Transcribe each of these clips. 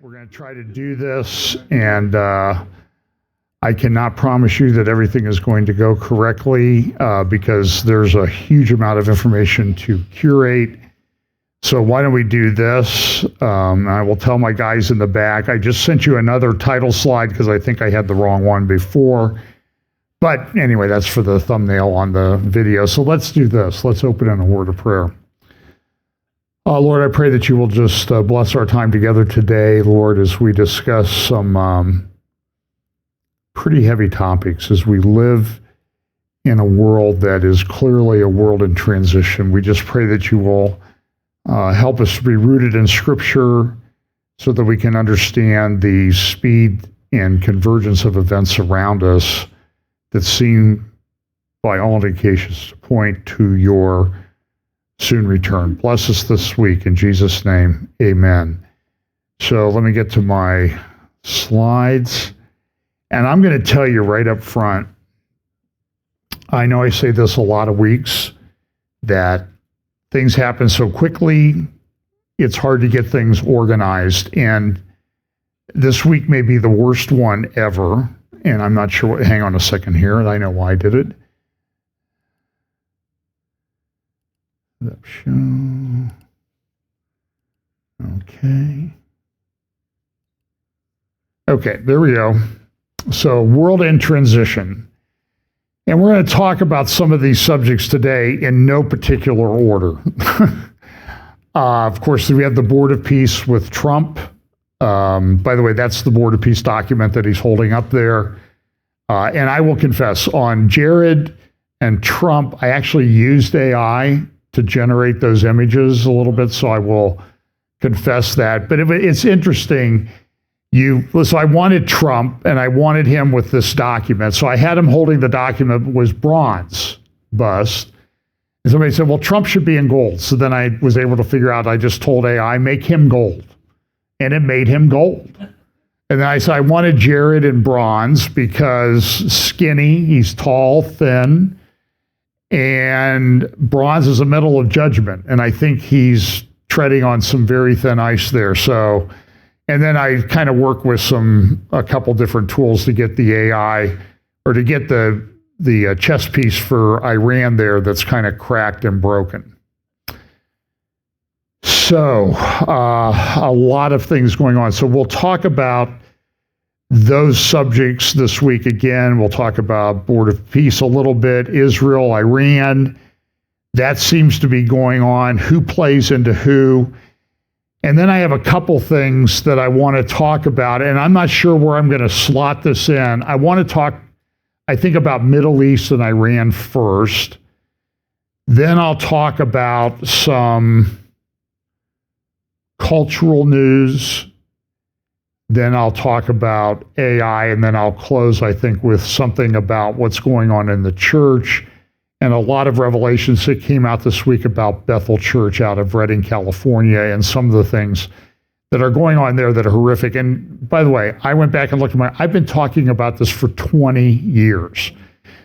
We're going to try to do this, and I cannot promise you that everything is going to go correctly because there's a huge amount of information to curate. So why don't we do this? I will tell my guys in the back. I just sent you another title slide because I think I had the wrong one before. But anyway, that's for the thumbnail on the video. So let's do this. Let's open in a word of prayer. Lord, I pray that you will just bless our time together today, Lord, as we discuss some pretty heavy topics as we live in a world that is clearly a world in transition. We just pray that you will help us to be rooted in Scripture so that we can understand the speed and convergence of events around us that seem, by all indications, to point to your soon return. Bless us this week. In Jesus' name, amen. So let me get to my slides. And I'm going to tell you right up front, I know I say this a lot of weeks, that things happen so quickly, it's hard to get things organized. And this week may be the worst one ever. And I'm not sure what, hang on a second here. I know why I did it. Show. Okay. Okay, there we go. So, world in transition. And we're going to talk about some of these subjects today in no particular order. Of course, we have the Board of Peace with Trump. By the way, that's the Board of Peace document that he's holding up there. And I will confess, on Jared and Trump, I actually used AI to generate those images a little bit, so I will confess that. But it's interesting. So I wanted Trump, and I wanted him with this document. So I had him holding the document, was bronze bust. And somebody said, well, Trump should be in gold. So then I was able to figure out, I just told AI, make him gold. And it made him gold. And then I said, I wanted Jared in bronze because skinny, he's tall, thin, and bronze is a medal of judgment. And I think he's treading on some very thin ice there. So, and then I kind of work with a couple different tools to get the AI, or to get the chess piece for Iran there that's kind of cracked and broken. So, a lot of things going on. So we'll talk about those subjects this week again. We'll talk about Board of Peace a little bit, Israel, Iran. That seems to be going on. Who plays into who? And then I have a couple things that I want to talk about, and I'm not sure where I'm going to slot this in. I want to talk, I think, about Middle East and Iran first. Then I'll talk about some cultural news. Then I'll talk about AI, and then I'll close, I think, with something about what's going on in the church and a lot of revelations that came out this week about Bethel Church out of Redding, California, and some of the things that are going on there that are horrific. And by the way, I went back and looked at I've been talking about this for 20 years.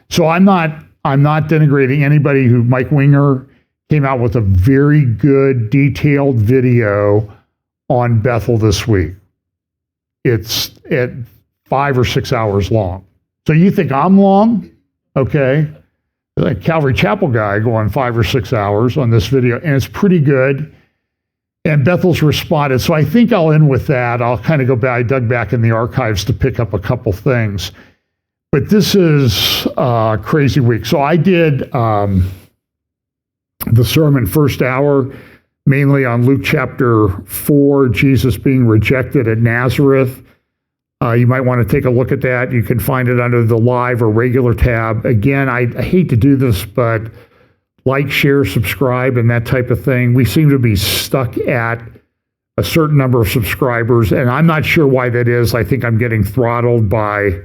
So I'm not denigrating anybody who, Mike Winger came out with a very good, detailed video on Bethel this week. It's at 5 or 6 hours long. So you think I'm long? Okay. Like Calvary Chapel guy going 5 or 6 hours on this video, and it's pretty good. And Bethel's responded. So I think I'll end with that. I'll kind of go back. I dug back in the archives to pick up a couple things. But this is a crazy week. So I did the sermon first hour, mainly on Luke chapter 4, Jesus being rejected at Nazareth. You might want to take a look at that. You can find it under the live or regular tab. Again, I hate to do this, but like, share, subscribe, and that type of thing. We seem to be stuck at a certain number of subscribers, and I'm not sure why that is. I think I'm getting throttled by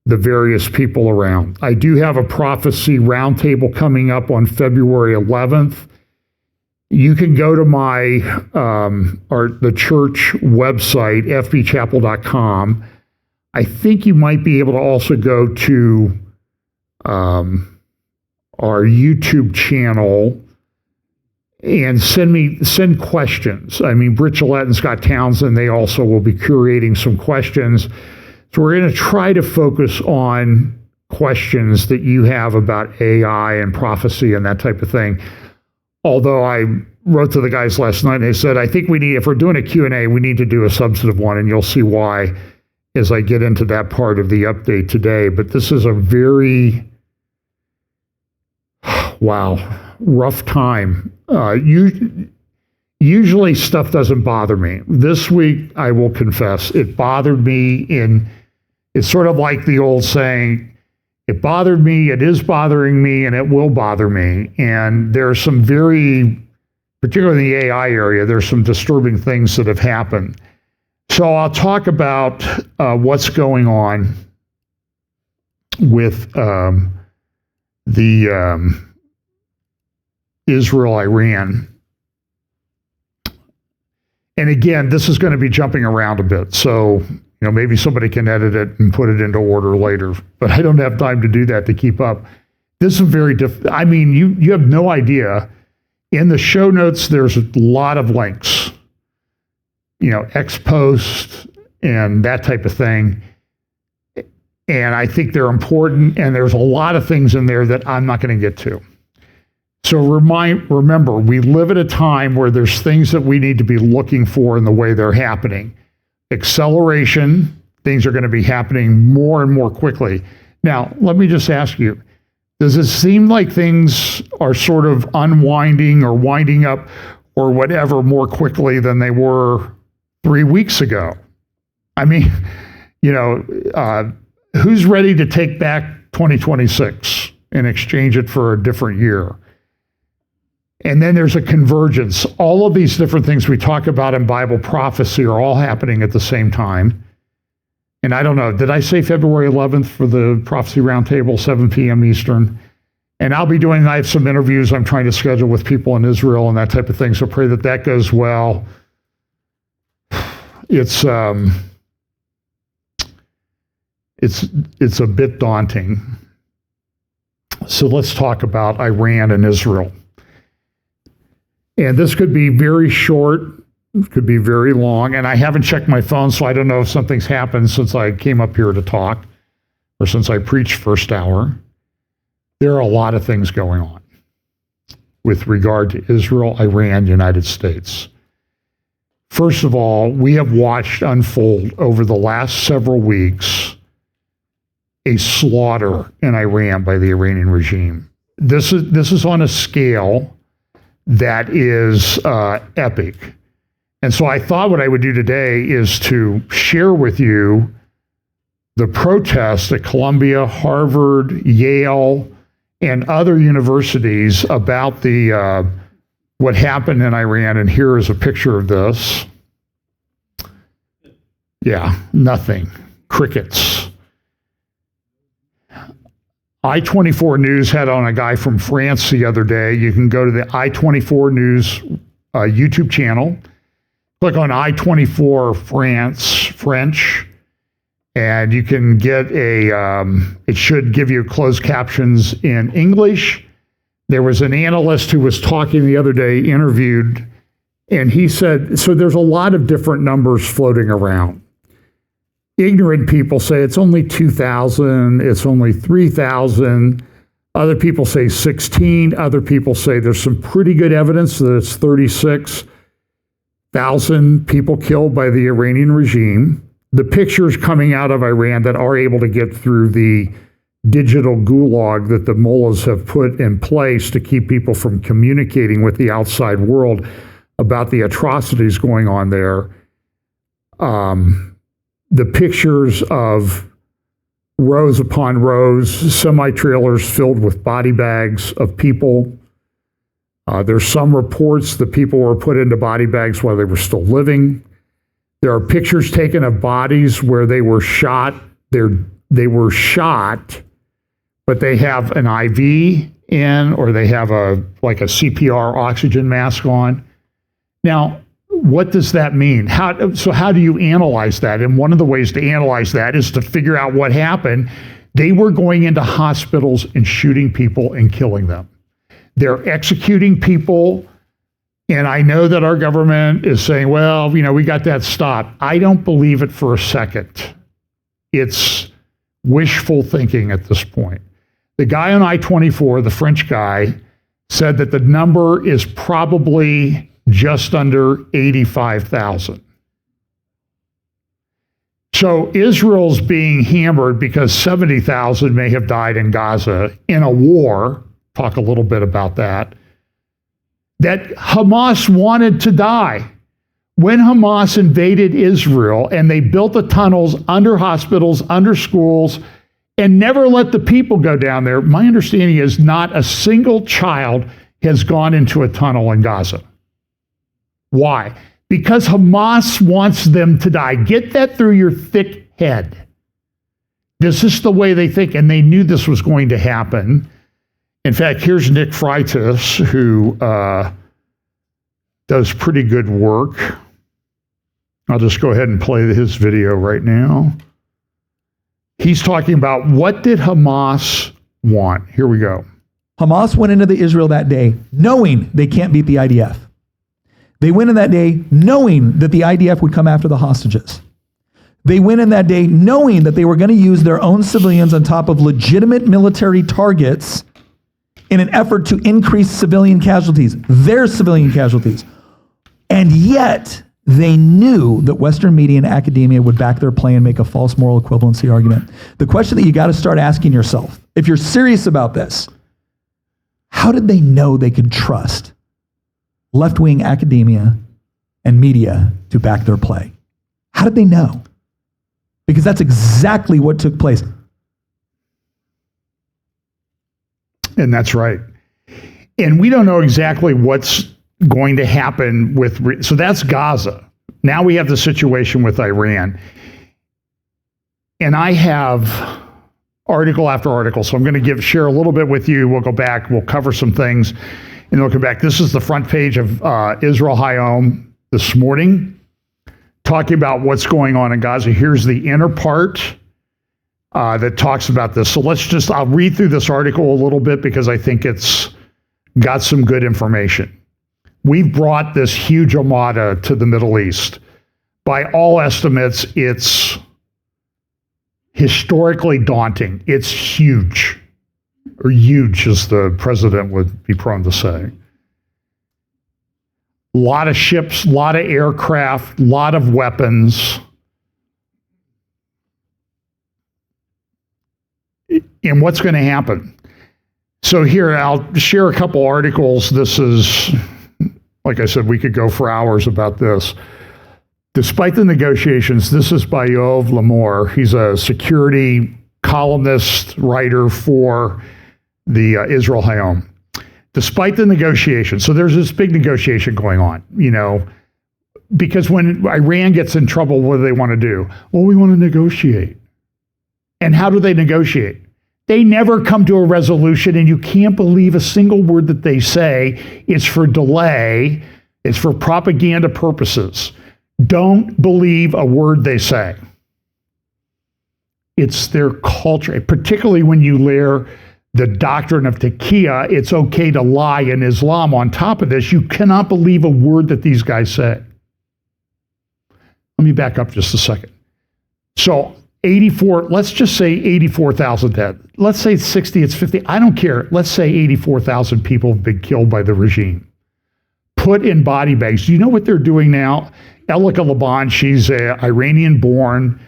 the various people around. I do have a prophecy roundtable coming up on February 11th. You can go to the church website, fbchapel.com. I think you might be able to also go to our YouTube channel and send questions. I mean, Britt Gillette and Scott Townsend, they also will be curating some questions. So we're going to try to focus on questions that you have about AI and prophecy and that type of thing. Although I wrote to the guys last night and they said, I think if we're doing a Q&A, we need to do a substantive one, and you'll see why as I get into that part of the update today. But this is a very, rough time. Usually stuff doesn't bother me. This week, I will confess, it bothered me it's sort of like the old saying, it bothered me, it is bothering me, and it will bother me. And there's some particularly in the AI area, there's some disturbing things that have happened. So I'll talk about what's going on with the Israel-Iran. And again, this is going to be jumping around a bit. So, maybe somebody can edit it and put it into order later, but I don't have time to do that to keep up. This is very difficult. I mean, you have no idea. In the show notes, there's a lot of links, X posts and that type of thing. And I think they're important. And there's a lot of things in there that I'm not going to get to. So remember, we live at a time where there's things that we need to be looking for in the way they're happening. Acceleration, things are going to be happening more and more quickly. Now, let me just ask you, does it seem like things are sort of unwinding or winding up or whatever more quickly than they were 3 weeks ago? I mean, who's ready to take back 2026 and exchange it for a different year? And then there's a convergence. All of these different things we talk about in Bible prophecy are all happening at the same time. And I don't know, did I say February 11th for the Prophecy Roundtable, 7 p.m. Eastern? And I have some interviews I'm trying to schedule with people in Israel and that type of thing. So pray that goes well. It's a bit daunting. So let's talk about Iran and Israel. And this could be very short, could be very long. And I haven't checked my phone, so I don't know if something's happened since I came up here to talk or since I preached first hour. There are a lot of things going on with regard to Israel, Iran, United States. First of all, we have watched unfold over the last several weeks a slaughter in Iran by the Iranian regime. This is on a scale that is epic. And so I thought what I would do today is to share with you the protests at Columbia, Harvard, Yale, and other universities about the what happened in Iran. And here is a picture of this. Yeah, nothing. Crickets. I-24 News had on a guy from France the other day. You can go to the I-24 News YouTube channel, click on I-24 French, and you can get it should give you closed captions in English. There was an analyst who was talking the other day, interviewed, and he said, so there's a lot of different numbers floating around. Ignorant people say it's only 2,000, it's only 3,000. Other people say 16. Other people say there's some pretty good evidence that it's 36,000 people killed by the Iranian regime. The pictures coming out of Iran that are able to get through the digital gulag that the mullahs have put in place to keep people from communicating with the outside world about the atrocities going on there. The pictures of rows upon rows, semi-trailers filled with body bags of people. There's some reports that people were put into body bags while they were still living. There are pictures taken of bodies where they were shot. They were shot, but they have an IV in, or they have a CPR oxygen mask on. Now, what does that mean? How do you analyze that? And one of the ways to analyze that is to figure out what happened. They were going into hospitals and shooting people and killing them. They're executing people And I know that our government is saying, well, we got that stopped. I don't believe it for a second. It's wishful thinking at this point. The guy on I-24, the French guy, said that the number is probably just under 85,000. So Israel's being hammered because 70,000 may have died in Gaza in a war. Talk a little bit about that. That Hamas wanted to die. When Hamas invaded Israel and they built the tunnels under hospitals, under schools, and never let the people go down there, my understanding is not a single child has gone into a tunnel in Gaza. Why? Because Hamas wants them to die. Get that through your thick head. This is the way they think, and they knew this was going to happen. In fact, here's Nick Freitas, who does pretty good work. I'll just go ahead and play his video right now. He's talking about what did Hamas want. Here we go. Hamas went into the Israel that day knowing they can't beat the IDF. They went in that day knowing that the IDF would come after the hostages. They went in that day knowing that they were going to use their own civilians on top of legitimate military targets in an effort to increase civilian casualties, their civilian casualties. And yet, they knew that Western media and academia would back their play and make a false moral equivalency argument. The question that you got to start asking yourself, if you're serious about this, how did they know they could trust left-wing academia and media to back their play? How did they know? Because that's exactly what took place. And that's right. And we don't know exactly what's going to happen with, so that's Gaza. Now we have the situation with Iran. And I have article after article, so I'm going to share a little bit with you. We'll go back, we'll cover some things, and we'll come back. This is the front page of Israel Hayom this morning, talking about what's going on in Gaza. Here's the inner part that talks about this. So I'll read through this article a little bit because I think it's got some good information. We've brought this huge armada to the Middle East. By all estimates, it's historically daunting. It's huge, or huge as the president would be prone to say. A lot of ships, a lot of aircraft, a lot of weapons. And what's going to happen? So here, I'll share a couple articles. This is, like I said, we could go for hours about this. Despite the negotiations, this is by Yoav Lamor. He's a security columnist, writer for the Israel Hayom. Despite the negotiations, so there's this big negotiation going on, because when Iran gets in trouble, what do they want to do? Well, we want to negotiate. And how do they negotiate? They never come to a resolution, and you can't believe a single word that they say. It's for delay. It's for propaganda purposes. Don't believe a word they say. It's their culture, particularly when you layer the doctrine of taqiyya. It's okay to lie in Islam on top of this. You cannot believe a word that these guys say. Let me back up just a second. So let's just say 84,000 dead. Let's say it's 60, it's 50. I don't care. Let's say 84,000 people have been killed by the regime. Put in body bags. Do you know what they're doing now? Elika Laban, she's an Iranian-born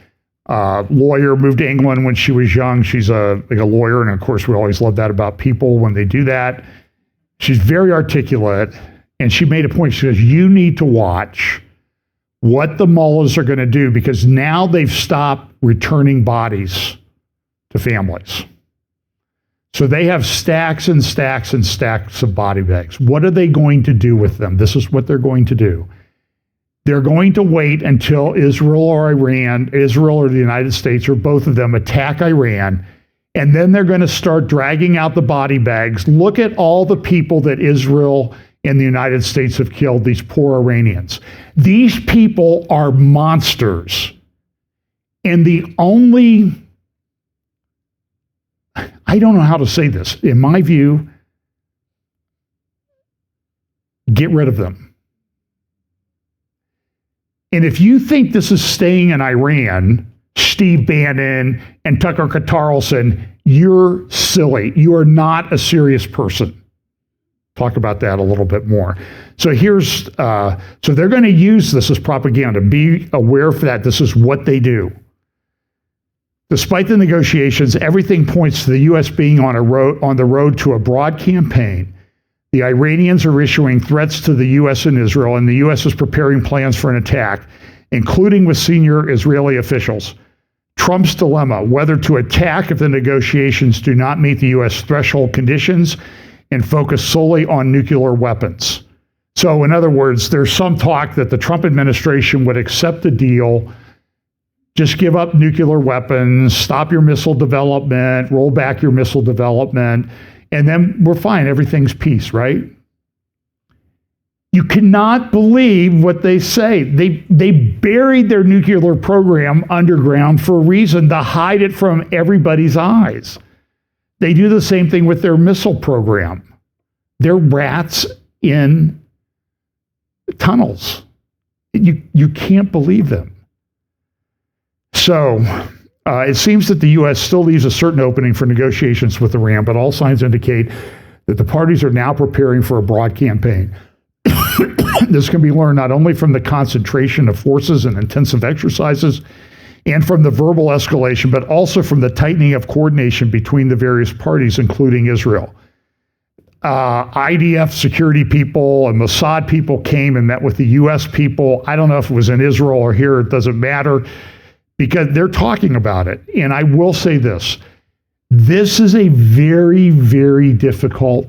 lawyer, moved to England when she was young. She's a lawyer, and of course we always love that about people when they do that. She's very articulate, and she made a point. She says, you need to watch what the mullahs are going to do, because now they've stopped returning bodies to families. So they have stacks and stacks and stacks of body bags. What are they going to do with them? This is what they're going to do. They're going to wait until Israel or the United States, or both of them, attack Iran, and then they're going to start dragging out the body bags. Look at all the people that Israel and the United States have killed, these poor Iranians. These people are monsters. And I don't know how to say this. In my view, get rid of them. And if you think this is staying in Iran, Steve Bannon and Tucker Carlson, you're silly. You are not a serious person. Talk about that a little bit more. So so they're going to use this as propaganda. Be aware of that. This is what they do. Despite the negotiations, everything points to the U.S. being on the road to a broad campaign. The Iranians are issuing threats to the U.S. and Israel, and the U.S. is preparing plans for an attack, including with senior Israeli officials. Trump's dilemma, whether to attack if the negotiations do not meet the U.S. threshold conditions and focus solely on nuclear weapons. So, in other words, there's some talk that the Trump administration would accept the deal, just give up nuclear weapons, stop your missile development, roll back your missile development, and then we're fine. Everything's peace, right? You cannot believe what they say. They buried their nuclear program underground for a reason, to hide it from everybody's eyes. They do the same thing with their missile program. They're rats in tunnels. You can't believe them. So it seems that the U.S. still leaves a certain opening for negotiations with Iran, but all signs indicate that the parties are now preparing for a broad campaign. This can be learned not only from the concentration of forces and intensive exercises and from the verbal escalation, but also from the tightening of coordination between the various parties, including Israel. IDF security people and Mossad people came and met with the U.S. people. I don't know if it was in Israel or here, it doesn't matter, because they're talking about it. And I will say this is a very, very difficult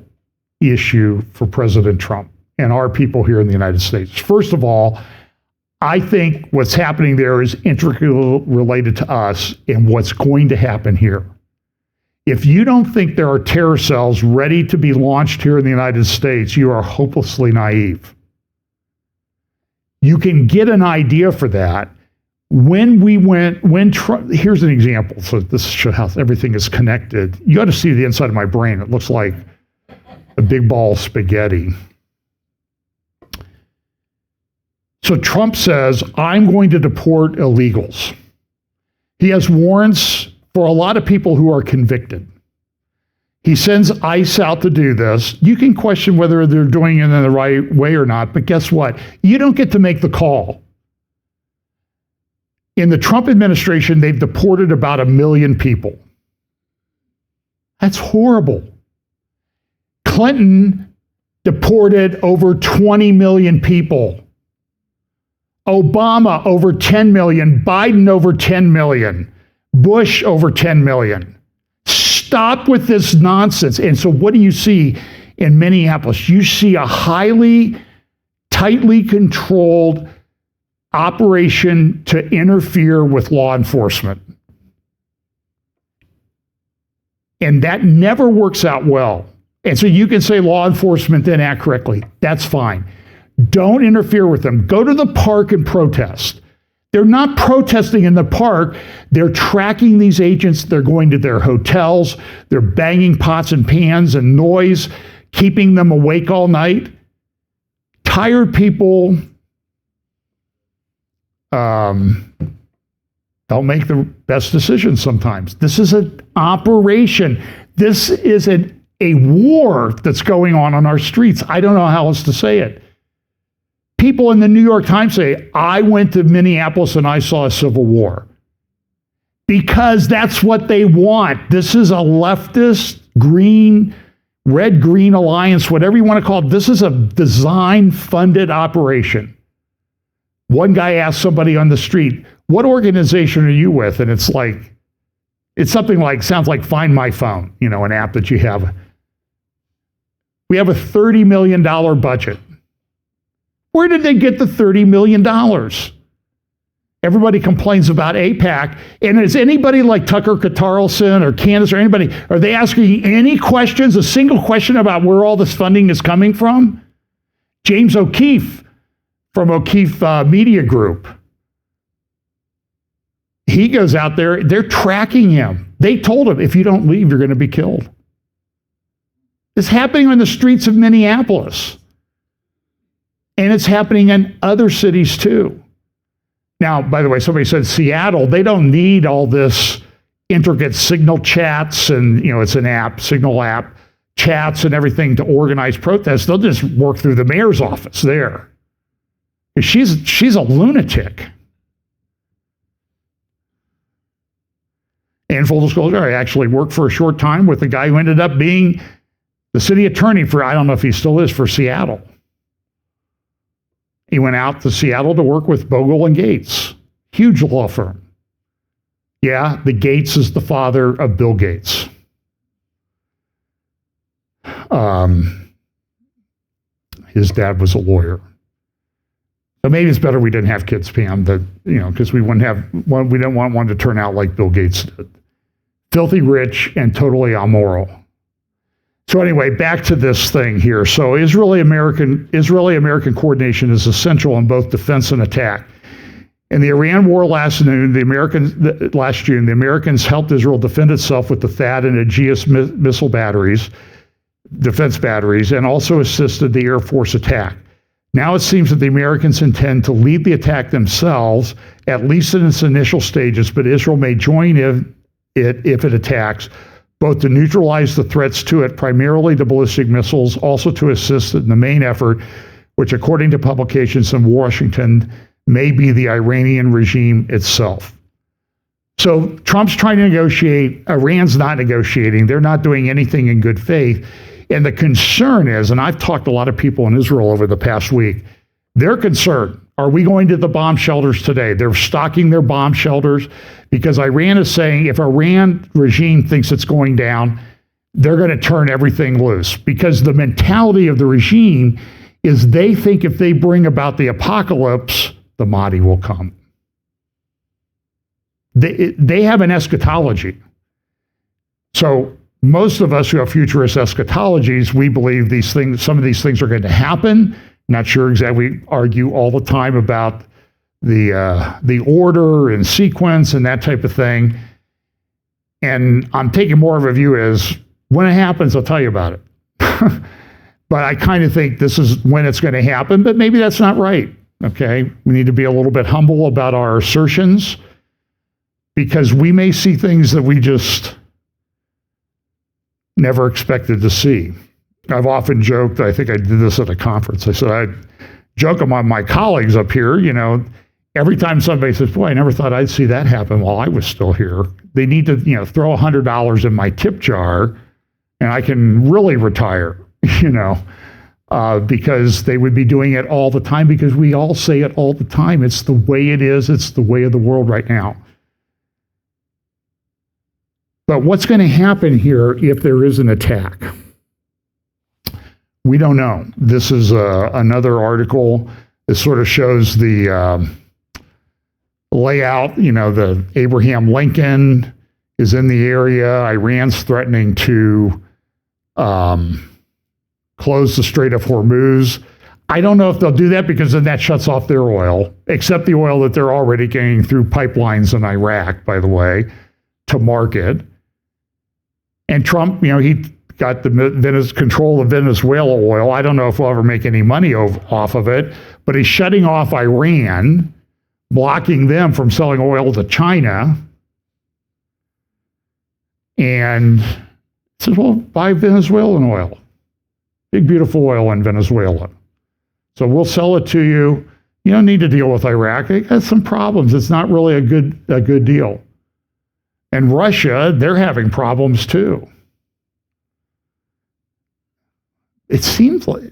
issue for President Trump and our people here in the United States. First of all, I think what's happening there is intricately related to us and what's going to happen here. If you don't think there are terror cells ready to be launched here in the United States, you are hopelessly naive. You can get an idea for that. Here's an example. So this shows how everything is connected. You got to see the inside of my brain. It looks like a big ball of spaghetti. So Trump says, I'm going to deport illegals. He has warrants for a lot of people who are convicted. He sends ICE out to do this. You can question whether they're doing it in the right way or not, but guess what? You don't get to make the call. In the Trump administration, they've deported about 1 million people. That's horrible. Clinton deported over 20 million people. Obama over 10 million, Biden over 10 million, Bush over 10 million. Stop with this nonsense. And so what do you see in Minneapolis? You see a highly, tightly controlled operation to interfere with law enforcement. And that never works out well. And so you can say law enforcement didn't act correctly. That's fine. Don't interfere with them. Go to the park and protest. They're not protesting in the park. They're tracking these agents. They're going to their hotels. They're banging pots and pans and noise, keeping them awake all night. Tired people don't make the best decisions sometimes. This is an operation. This is a war that's going on our streets. I don't know how else to say it. People in the New York Times say, I went to Minneapolis and I saw a civil war. Because that's what they want. This is a leftist, red-green alliance, whatever you want to call it. This is a design-funded operation. One guy asked somebody on the street, what organization are you with? And it's something like, sounds like Find My Phone, an app that you have. We have a $30 million budget. Where did they get the $30 million? Everybody complains about AIPAC. And is anybody like Tucker Carlson or Candace or anybody, are they asking any questions, a single question about where all this funding is coming from? James O'Keefe from O'Keefe Media Group. He goes out there, they're tracking him. They told him, if you don't leave, you're going to be killed. It's happening on the streets of Minneapolis. And it's happening in other cities too. Now, by the way, somebody said Seattle, they don't need all this intricate signal chats and, it's an app, signal app, chats and everything to organize protests. They'll just work through the mayor's office there. She's a lunatic. And full disclosure, I actually worked for a short time with the guy who ended up being the city attorney for, I don't know if he still is, for Seattle. He went out to Seattle to work with Bogle and Gates, huge law firm. Yeah, the Gates is the father of Bill Gates. His dad was a lawyer. So maybe it's better we didn't have kids, Pam, because we didn't want one to turn out like Bill Gates did. Filthy rich and totally amoral. So anyway, back to this thing here. So Israeli-American coordination is essential in both defense and attack. In the Iran war last June, the Americans helped Israel defend itself with the THAAD and Aegis missile batteries, defense batteries, and also assisted the Air Force attack. Now it seems that the Americans intend to lead the attack themselves, at least in its initial stages, but Israel may join it if it attacks, both to neutralize the threats to it, primarily the ballistic missiles, also to assist in the main effort, which according to publications in Washington, may be the Iranian regime itself. So Trump's trying to negotiate, Iran's not negotiating, they're not doing anything in good faith. And the concern is, and I've talked to a lot of people in Israel over the past week, they're concerned. Are we going to the bomb shelters today? They're stocking their bomb shelters because Iran is saying if Iran regime thinks it's going down, they're going to turn everything loose. Because the mentality of the regime is they think if they bring about the apocalypse, the Mahdi will come. They have an eschatology. So most of us who have futurist eschatologies, we believe some of these things are going to happen. Not sure exactly. We argue all the time about the order and sequence and that type of thing. And I'm taking more of a view as when it happens, I'll tell you about it. But I kind of think this is when it's going to happen, but maybe that's not right. Okay, we need to be a little bit humble about our assertions because we may see things that we just never expected to see. I've often joked, I think I did this at a conference, I said, I joke among my colleagues up here, every time somebody says, boy, I never thought I'd see that happen while I was still here. They need to, throw $100 in my tip jar and I can really retire, because they would be doing it all the time because we all say it all the time. It's the way it is. It's the way of the world right now. But what's going to happen here if there is an attack? We don't know. This is another article that sort of shows the layout. The Abraham Lincoln is in the area. Iran's threatening to close the Strait of Hormuz. I don't know if they'll do that because then that shuts off their oil, except the oil that they're already getting through pipelines in Iraq, by the way, to market. And Trump, he got the control of Venezuela oil. I don't know if we'll ever make any money off of it, but he's shutting off Iran, blocking them from selling oil to China. And says, well, buy Venezuelan oil. Big, beautiful oil in Venezuela. So we'll sell it to you. You don't need to deal with Iraq. It has some problems. It's not really a good deal. And Russia, they're having problems too. It seems like,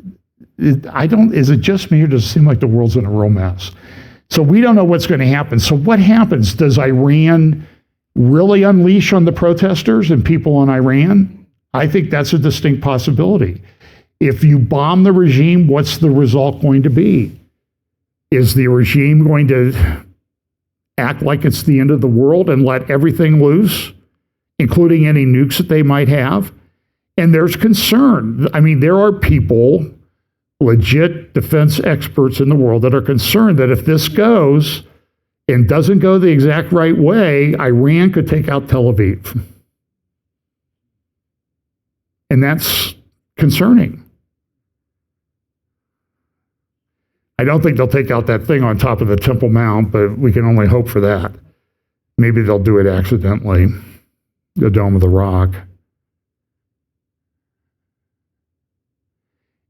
is it just me or does it seem like the world's in a real mess? So we don't know what's going to happen. So what happens? Does Iran really unleash on the protesters and people in Iran? I think that's a distinct possibility. If you bomb the regime, what's the result going to be? Is the regime going to act like it's the end of the world and let everything loose, including any nukes that they might have? And there's concern. I mean, there are people, legit defense experts in the world, that are concerned that if this goes and doesn't go the exact right way, Iran could take out Tel Aviv. And that's concerning. I don't think they'll take out that thing on top of the Temple Mount, but we can only hope for that. Maybe they'll do it accidentally, the Dome of the Rock.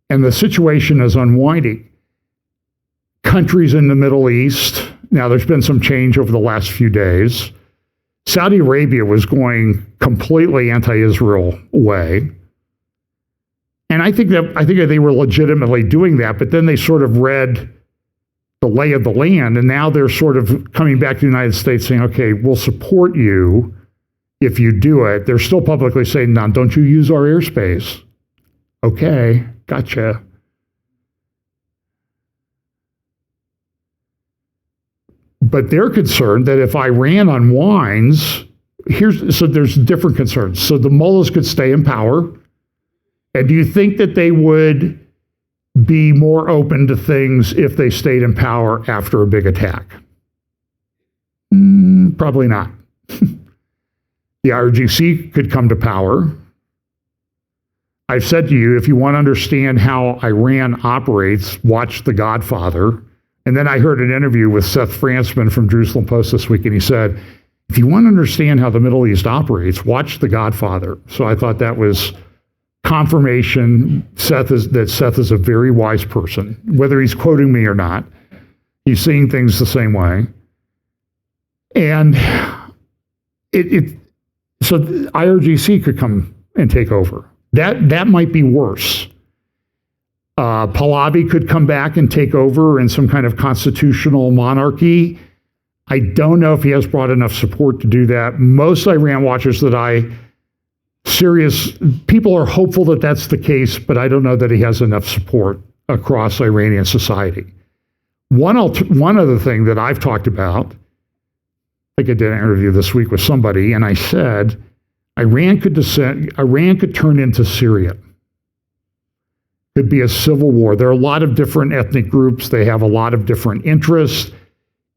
And the situation is unwinding. Countries in the Middle East, now there's been some change over the last few days. Saudi Arabia was going completely anti-Israel way. And I think that they were legitimately doing that, but then they sort of read the lay of the land, and now they're sort of coming back to the United States saying, okay, we'll support you if you do it. They're still publicly saying, no, don't you use our airspace. Okay, gotcha. But they're concerned that if Iran unwinds, so there's different concerns. So the mullahs could stay in power. And do you think that they would be more open to things if they stayed in power after a big attack? Probably not. The IRGC could come to power. I've said to you, if you want to understand how Iran operates, watch The Godfather. And then I heard an interview with Seth Frantzman from Jerusalem Post this week, and he said, if you want to understand how the Middle East operates, watch The Godfather. So I thought that was confirmation that Seth is a very wise person. Whether he's quoting me or not, he's seeing things the same way. And so the IRGC could come and take over. That might be worse. Pahlavi could come back and take over in some kind of constitutional monarchy. I don't know if he has brought enough support to do that. Most Iran watchers that people are hopeful that that's the case, but I don't know that he has enough support across Iranian society. One other thing that I've talked about, I think I did an interview this week with somebody, and I said, Iran could turn into Syria. Could be a civil war. There are a lot of different ethnic groups. They have a lot of different interests.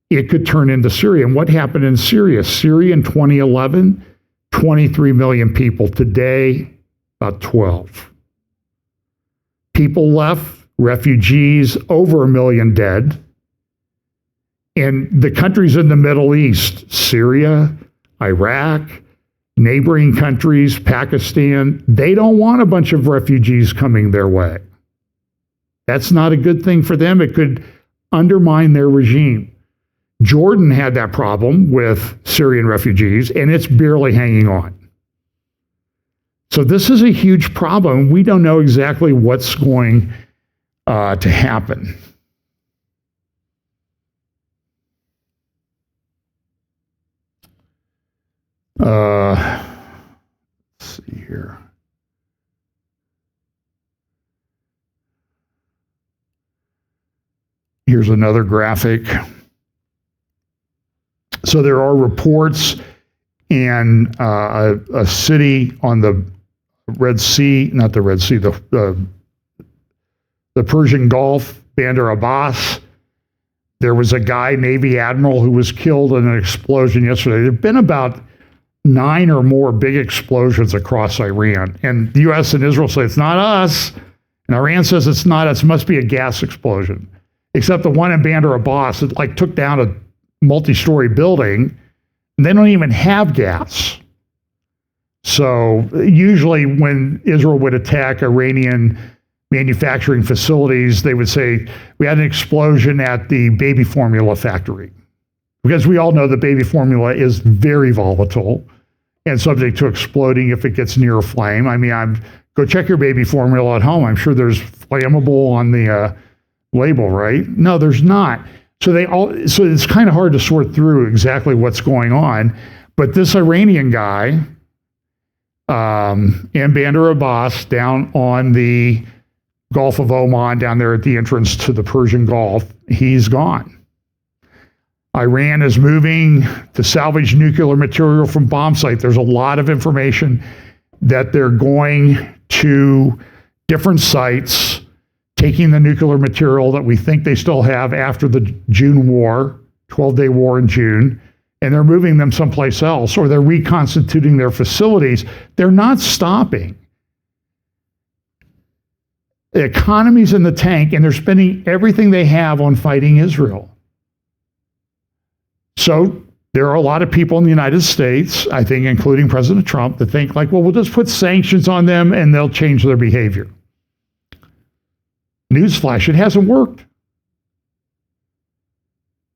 It could turn into Syria. And what happened in Syria? Syria in 2011, 23 million people. Today, about 12. People left, refugees, over 1 million dead. And the countries in the Middle East, Syria, Iraq, neighboring countries, Pakistan, they don't want a bunch of refugees coming their way. That's not a good thing for them. It could undermine their regime. Jordan had that problem with Syrian refugees, and it's barely hanging on. So this is a huge problem. We don't know exactly what's going to happen. Let's see here. Here's another graphic. So there are reports in a city on the Red Sea, not the Red Sea, the Persian Gulf, Bandar Abbas. There was a guy, Navy admiral, who was killed in an explosion yesterday. There have been about 9 or more big explosions across Iran. And the U.S. and Israel say, it's not us. And Iran says it's not us. It must be a gas explosion. Except the one in Bandar Abbas, it took down a multi-story building. And they don't even have gas. So usually when Israel would attack Iranian manufacturing facilities, they would say, we had an explosion at the baby formula factory. Because we all know that baby formula is very volatile and subject to exploding if it gets near a flame. I mean, go check your baby formula at home. I'm sure there's flammable on the label, right? No, there's not. So it's kind of hard to sort through exactly what's going on. But this Iranian guy in Bandar Abbas, down on the Gulf of Oman, down there at the entrance to the Persian Gulf, he's gone. Iran is moving to salvage nuclear material from bomb site. There's a lot of information that they're going to different sites, taking the nuclear material that we think they still have after the June war, 12-day war in June, and they're moving them someplace else, or they're reconstituting their facilities. They're not stopping. The economy's in the tank, and they're spending everything they have on fighting Israel. So there are a lot of people in the United States, I think, including President Trump, that think like, well, we'll just put sanctions on them and they'll change their behavior. Newsflash, it hasn't worked.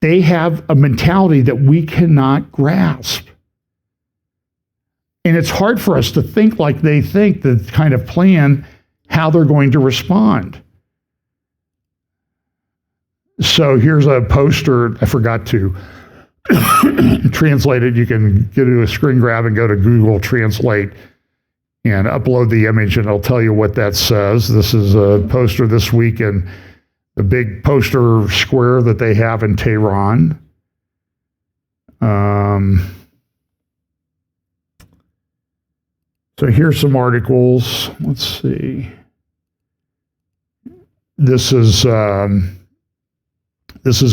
They have a mentality that we cannot grasp. And it's hard for us to think like they think, to kind of plan how they're going to respond. So here's a poster. I forgot to translate it. You can get a screen grab and go to Google Translate and upload the image, and it'll tell you what that says. This is a poster this week in the big poster square that they have in Tehran. So here's some articles. Let's see. This is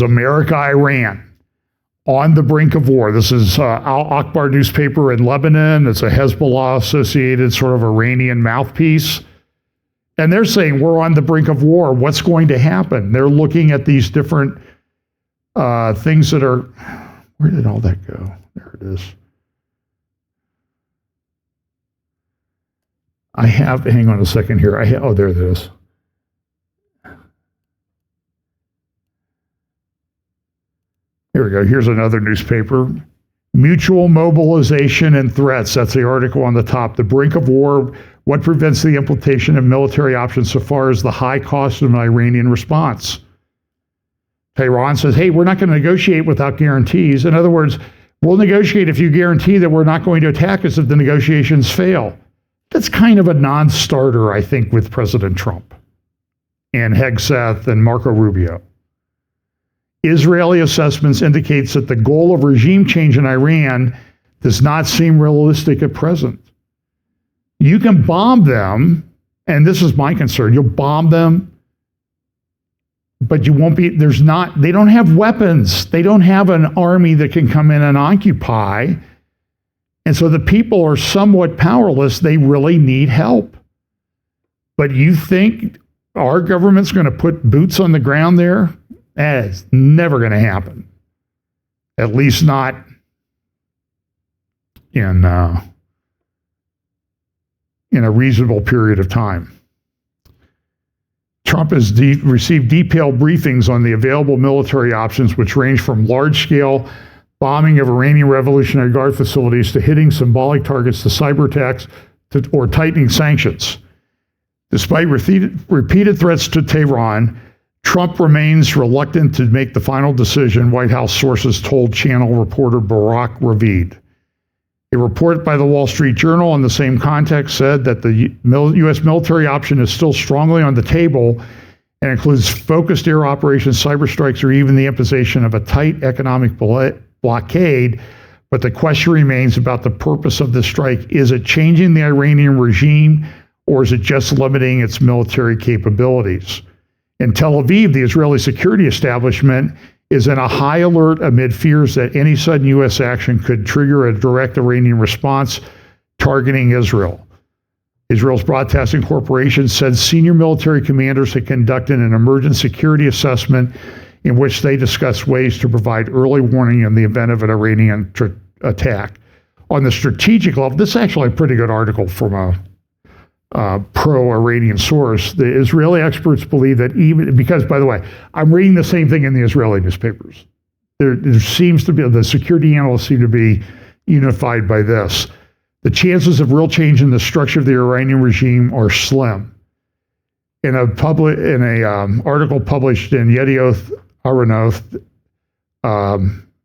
America, Iran, on the brink of war. This is Al Akbar newspaper in Lebanon. It's a Hezbollah-associated sort of Iranian mouthpiece. And they're saying we're on the brink of war. What's going to happen? They're looking at these different things that are... Where did all that go? There it is. Hang on a second here. Oh, there it is. Here we go. Here's another newspaper. Mutual mobilization and threats. That's the article on the top. The brink of war. What prevents the implementation of military options so far as the high cost of an Iranian response? Tehran says, hey, we're not going to negotiate without guarantees. In other words, we'll negotiate if you guarantee that we're not going to attack us if the negotiations fail. That's kind of a non-starter, I think, with President Trump and Hegseth and Marco Rubio. Israeli assessments indicates that the goal of regime change in Iran does not seem realistic at present. You can bomb them, and this is my concern, you'll bomb them, but you won't be, they don't have weapons. They don't have an army that can come in and occupy. And so the people are somewhat powerless. They really need help. But you think our government's going to put boots on the ground there? It's never going to happen. At least not in a reasonable period of time. Trump has received detailed briefings on the available military options, which range from large-scale bombing of Iranian Revolutionary Guard facilities to hitting symbolic targets to cyber attacks or tightening sanctions. Despite repeated threats to Tehran, Trump remains reluctant to make the final decision, White House sources told channel reporter Barak Ravid. A report by the Wall Street Journal in the same context said that the U.S. military option is still strongly on the table and includes focused air operations, cyber strikes, or even the imposition of a tight economic blockade. But the question remains about the purpose of the strike. Is it changing the Iranian regime, or is it just limiting its military capabilities? In Tel Aviv, the Israeli security establishment is in a high alert amid fears that any sudden U.S. action could trigger a direct Iranian response targeting Israel. Israel's Broadcasting Corporation said senior military commanders had conducted an emergent security assessment in which they discussed ways to provide early warning in the event of an Iranian attack. On the strategic level, this is actually a pretty good article from a pro-Iranian source. The Israeli experts believe that even, because by the way, I'm reading the same thing in the Israeli newspapers. There seems to be, the security analysts seem to be unified by this. The chances of real change in the structure of the Iranian regime are slim. In a article published in Yedioth Ahronoth,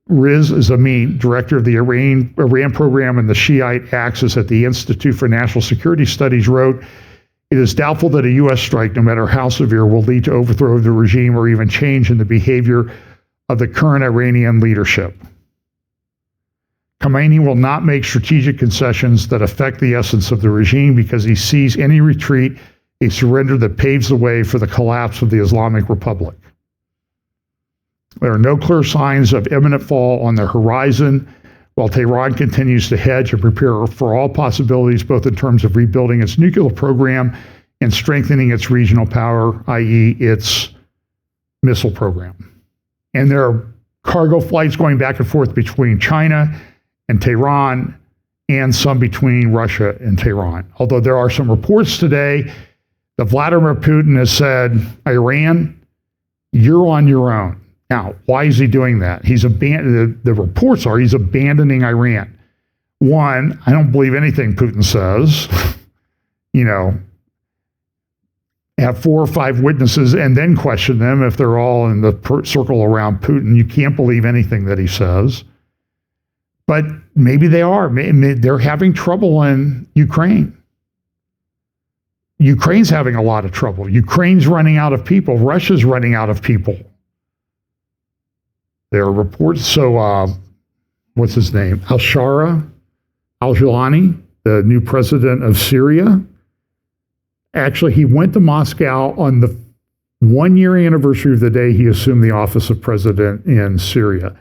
Riz Zamit, director of the Iran program and the Shiite axis at the Institute for National Security Studies, wrote, "It is doubtful that a U.S. strike, no matter how severe, will lead to overthrow of the regime or even change in the behavior of the current Iranian leadership. Khamenei will not make strategic concessions that affect the essence of the regime because he sees any retreat a surrender that paves the way for the collapse of the Islamic Republic. There are no clear signs of imminent fall on the horizon, while Tehran continues to hedge and prepare for all possibilities, both in terms of rebuilding its nuclear program and strengthening its regional power, i.e. its missile program. And there are cargo flights going back and forth between China and Tehran and some between Russia and Tehran. Although there are some reports today that Vladimir Putin has said, Iran, you're on your own. Now, why is he doing that? The reports are he's abandoning Iran. One, I don't believe anything Putin says. Have 4 or 5 witnesses and then question them if they're all in the circle around Putin. You can't believe anything that he says. But maybe they are. Maybe they're having trouble in Ukraine. Ukraine's having a lot of trouble. Ukraine's running out of people. Russia's running out of people. There are reports. So, what's his name? Al-Jilani, the new president of Syria. Actually, he went to Moscow on the 1-year anniversary of the day he assumed the office of president in Syria.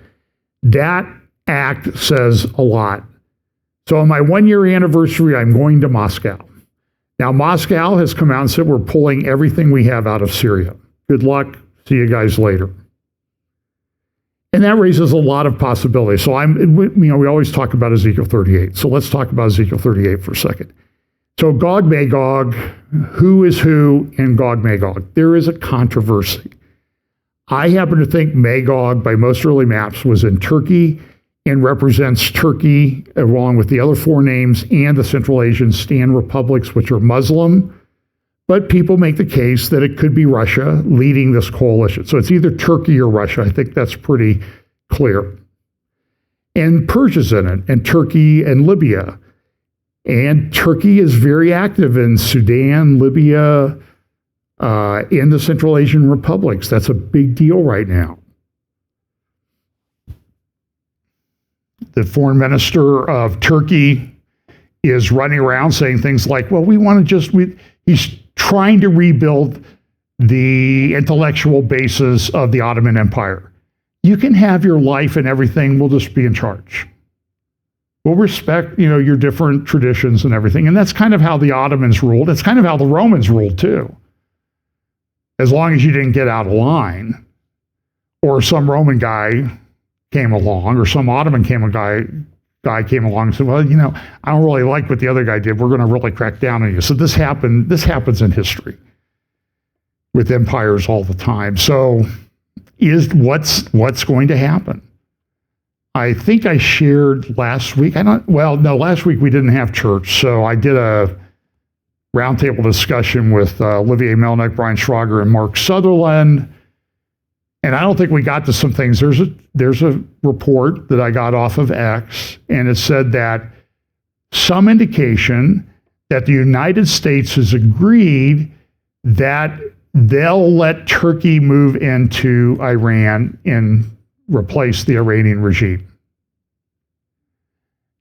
That act says a lot. So on my 1-year anniversary, I'm going to Moscow. Now, Moscow has come out and said, we're pulling everything we have out of Syria. Good luck. See you guys later. And that raises a lot of possibilities. So we always talk about Ezekiel 38. So let's talk about Ezekiel 38 for a second. So Gog, Magog, who is who in Gog, Magog? There is a controversy. I happen to think Magog, by most early maps, was in Turkey and represents Turkey along with the other 4 names and the Central Asian stand republics, which are Muslim. But people make the case that it could be Russia leading this coalition. So it's either Turkey or Russia. I think that's pretty clear. And Persia's in it, and Turkey and Libya. And Turkey is very active in Sudan, Libya, in the Central Asian republics. That's a big deal right now. The foreign minister of Turkey is running around saying things like, well, he's trying to rebuild the intellectual basis of the Ottoman Empire. You can have your life and everything, we'll just be in charge. We'll respect, your different traditions and everything. And that's kind of how the Ottomans ruled. It's kind of how the Romans ruled too. As long as you didn't get out of line, or some Roman guy came along, or some Ottoman guy came along and said, well, I don't really like what the other guy did. We're going to really crack down on you. So this happens in history with empires all the time. So what's going to happen? I think I shared last week. Last week we didn't have church, so I did a roundtable discussion with Olivier Melnick, Brian Schrager, and Mark Sutherland. And I don't think we got to some things. There's a report that I got off of X, and it said that some indication that the United States has agreed that they'll let Turkey move into Iran and replace the Iranian regime.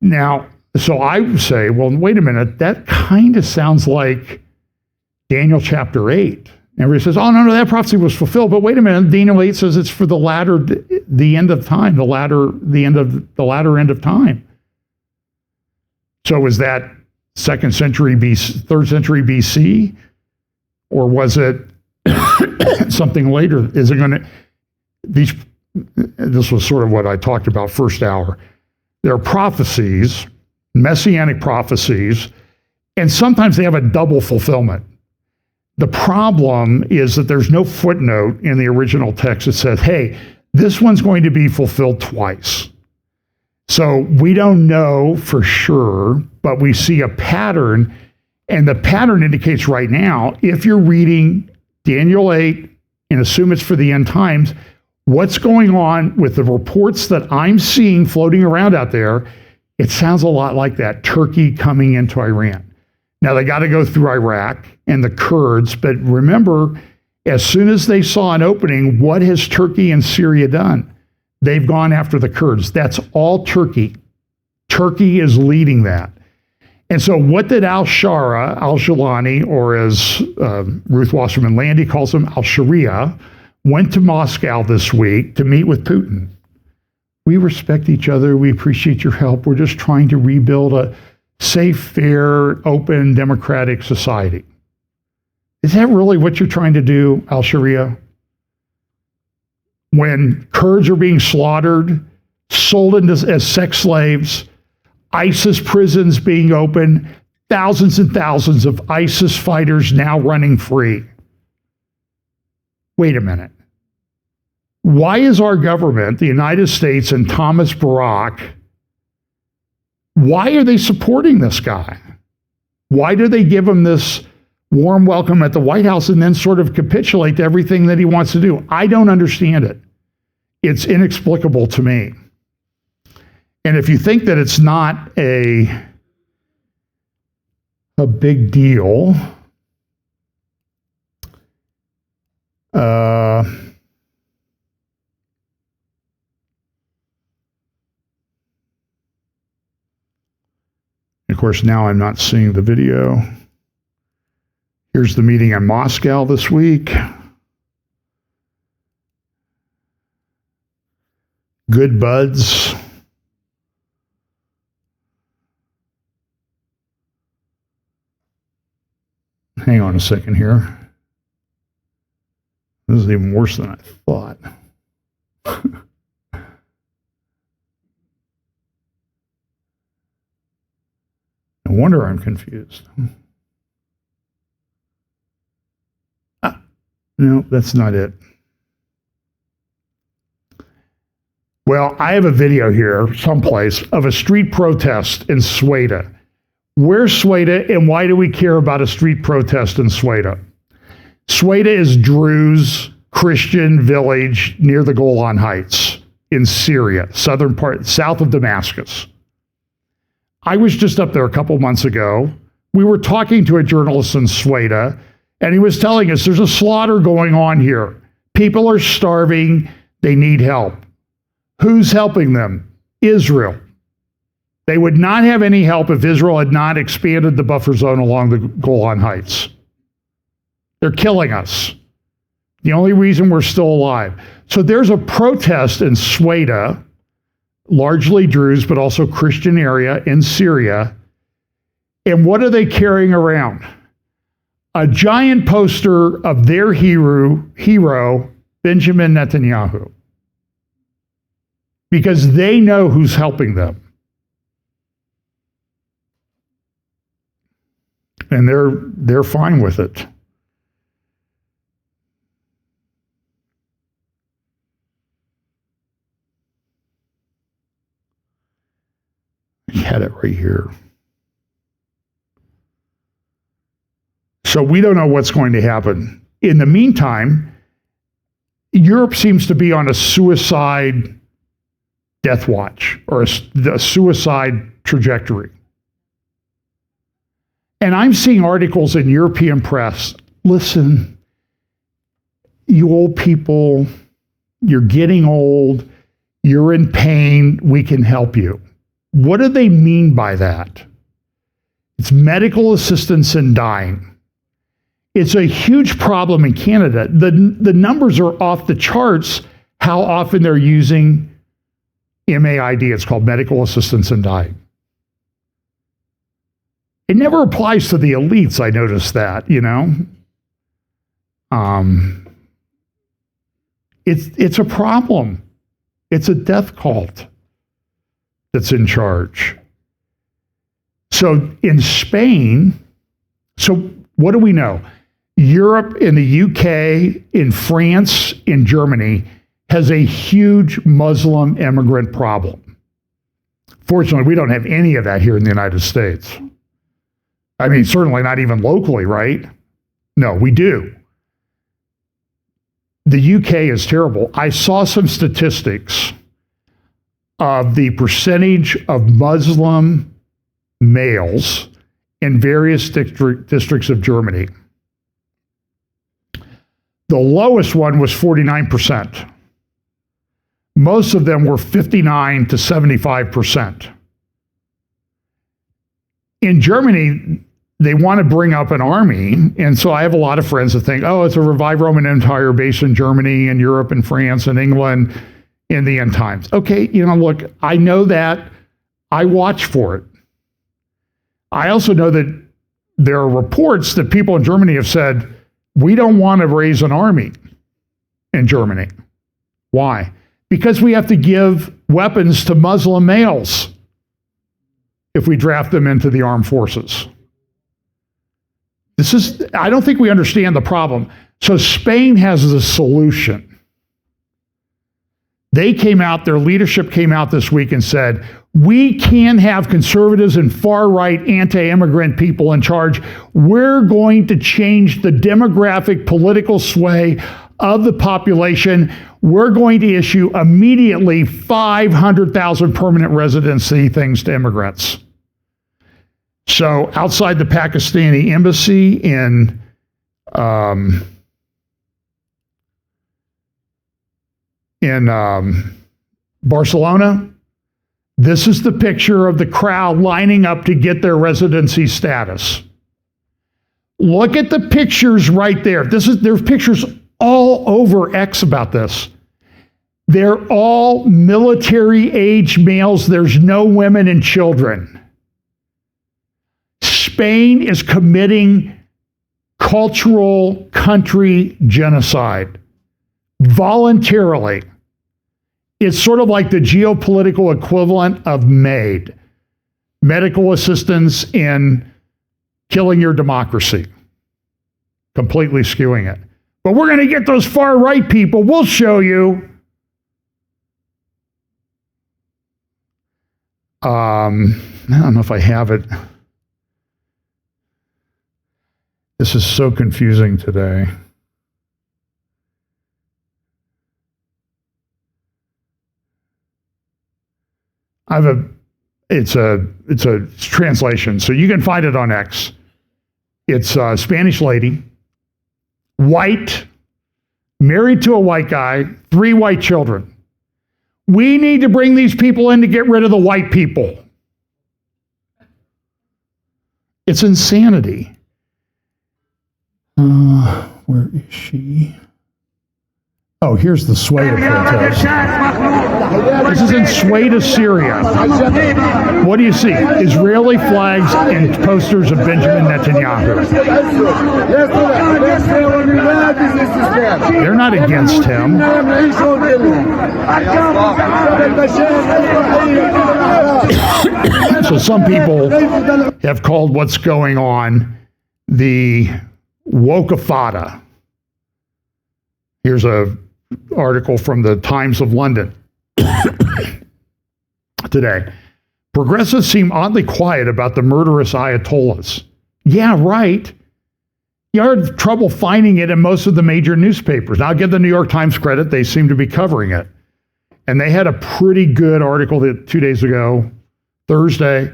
Now, so I would say, well, wait a minute, that kind of sounds like Daniel chapter 8. Everybody says, oh, no, that prophecy was fulfilled. But wait a minute, Daniel 8 says it's for the end of time, the latter end of time. So was that 2nd century BC, 3rd century BC? Or was it something later? Is it going to, this was sort of what I talked about first hour. There are prophecies, messianic prophecies, and sometimes they have a double fulfillment. The problem is that there's no footnote in the original text that says, hey, this one's going to be fulfilled twice. So we don't know for sure, but we see a pattern, and the pattern indicates right now, if you're reading Daniel 8 and assume it's for the end times, what's going on with the reports that I'm seeing floating around out there, it sounds a lot like that, Turkey coming into Iran. Now, they got to go through Iraq and the Kurds, but remember, as soon as they saw an opening, what has Turkey and Syria done? They've gone after the Kurds. That's all Turkey. Turkey is leading that. And so what did Al-Jilani, or as Ruth Wasserman Landy calls him, Al-Sharia, went to Moscow this week to meet with Putin? We respect each other. We appreciate your help. We're just trying to rebuild a safe, fair, open, democratic society. Is that really what you're trying to do, al-Sharia? When Kurds are being slaughtered, sold as sex slaves, ISIS prisons being open, thousands and thousands of ISIS fighters now running free. Wait a minute. Why is our government, the United States and Thomas Barack, why are they supporting this guy? Why do they give him this warm welcome at the White House and then sort of capitulate to everything that he wants to do? I don't understand it. It's inexplicable to me. And if you think that it's not a big deal, of course, now I'm not seeing the video. Here's the meeting in Moscow this week. Good buds. Hang on a second here. This is even worse than I thought. No wonder I'm confused. No, that's not it. Well, I have a video here someplace of a street protest in Sweden. Where's Sweden and why do we care about a street protest in Sweden? Sweden is Druze Christian village near the Golan Heights in Syria, southern part, south of Damascus. I was just up there a couple months ago. We were talking to a journalist in Sweden, and he was telling us there's a slaughter going on here. People are starving. They need help. Who's helping them? Israel. They would not have any help if Israel had not expanded the buffer zone along the Golan Heights. They're killing us. The only reason we're still alive. So there's a protest in Sweden, largely Druze, but also Christian area in Syria. And what are they carrying around? A giant poster of their hero, Benjamin Netanyahu. Because they know who's helping them. And they're fine with it. I had it right here. So we don't know what's going to happen. In the meantime, Europe seems to be on a suicide death watch or a suicide trajectory. And I'm seeing articles in European press. Listen, you old people, you're getting old, you're in pain, we can help you. What do they mean by that? It's medical assistance in dying. It's a huge problem in Canada. The numbers are off the charts how often they're using MAID. It's called medical assistance in dying. It never applies to the elites, I noticed that, you know. It's a problem. It's a death cult that's in charge. So in Spain, so what do we know? Europe, in the UK, in France, in Germany, has a huge Muslim immigrant problem. Fortunately, we don't have any of that here in the United States. I mean, certainly not even locally, right? No, we do. The UK is terrible. I saw some statistics of the percentage of Muslim males in various districts of Germany. The lowest one was 49%. Most of them were 59 to 75%. In Germany, they want to bring up an army, and so I have a lot of friends that think, oh, it's a revived Roman Empire based in Germany and Europe and France and England in the end times. Okay, you know, look, I know that. I watch for it. I also know that there are reports that people in Germany have said, We don't want to raise an army in Germany. Why? Because we have to give weapons to Muslim males if we draft them into the armed forces. I don't think we understand the problem. So Spain has the solution. They came out, their leadership came out this week and said, we can't have conservatives and far-right anti-immigrant people in charge. We're going to change the demographic political sway of the population. We're going to issue immediately 500,000 permanent residency things to immigrants. So outside the Pakistani embassy in Barcelona, this is the picture of the crowd lining up to get their residency status. Look at the pictures right there. There's pictures all over X about this. They're all military-age males. There's no women and children. Spain is committing cultural country genocide voluntarily. It's sort of like the geopolitical equivalent of MAID, medical assistance in killing your democracy, completely skewing it. But we're going to get those far-right people. We'll show you. I don't know if I have it. This is so confusing today. It's a translation, so you can find it on X. It's a Spanish lady, white, married to a white guy, 3 white children. We need to bring these people in to get rid of the white people. It's insanity. Where is she? Oh, here's the Sueda protest. This is in Sueda, Syria. What do you see? Israeli flags and posters of Benjamin Netanyahu. They're not against him. So some people have called what's going on the wokeifada. Here's a article from the Times of London today. Progressives seem oddly quiet about the murderous Ayatollahs. Yeah, right. You had trouble finding it in most of the major newspapers. Now, I'll give the New York Times credit. They seem to be covering it. And they had a pretty good article 2 days ago, Thursday,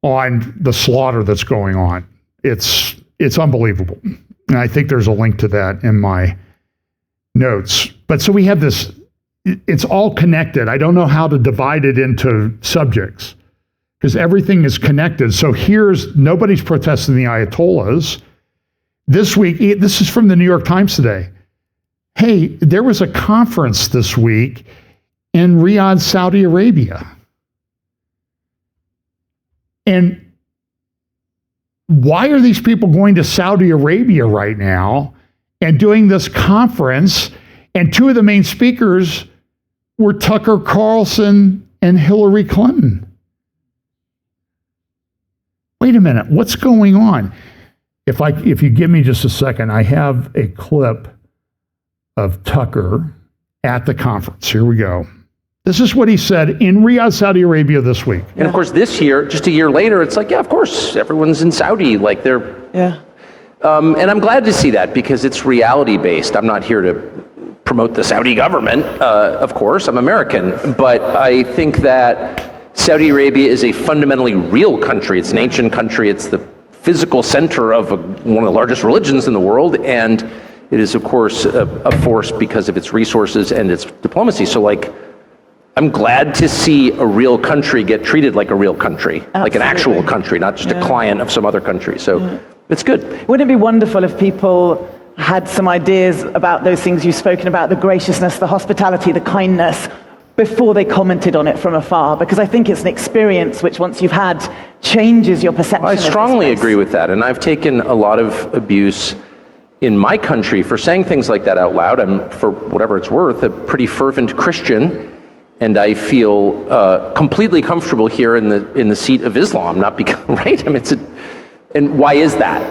on the slaughter that's going on. It's unbelievable. And I think there's a link to that in my notes. But so we have this, it's all connected. I don't know how to divide it into subjects because everything is connected. So nobody's protesting the Ayatollahs. This week, this is from the New York Times today. Hey, there was a conference this week in Riyadh, Saudi Arabia. And why are these people going to Saudi Arabia right now and doing this conference? And 2 of the main speakers were Tucker Carlson and Hillary Clinton. Wait a minute, what's going on? If you give me just a second, I have a clip of Tucker at the conference. Here we go. This is what he said in Riyadh, Saudi Arabia this week. And of course, this year, just a year later, it's like, yeah, of course, everyone's in Saudi. Like they're, yeah. And I'm glad to see that because it's reality-based. I'm not here to promote the Saudi government, of course. I'm American. But I think that Saudi Arabia is a fundamentally real country. It's an ancient country. It's the physical center of one of the largest religions in the world. And it is, of course, a force because of its resources and its diplomacy. So, like, I'm glad to see a real country get treated like a real country, Absolutely. Like an actual country, not just a client of some other country. So it's good. Wouldn't it be wonderful if people had some ideas about those things you've spoken about, the graciousness, the hospitality, the kindness, before they commented on it from afar? Because I think it's an experience which, once you've had, changes your perception. I strongly agree with that. And I've taken a lot of abuse in my country for saying things like that out loud. I'm, for whatever it's worth, a pretty fervent Christian, and I feel completely comfortable here in the seat of Islam. Not because right. I mean, and why is that?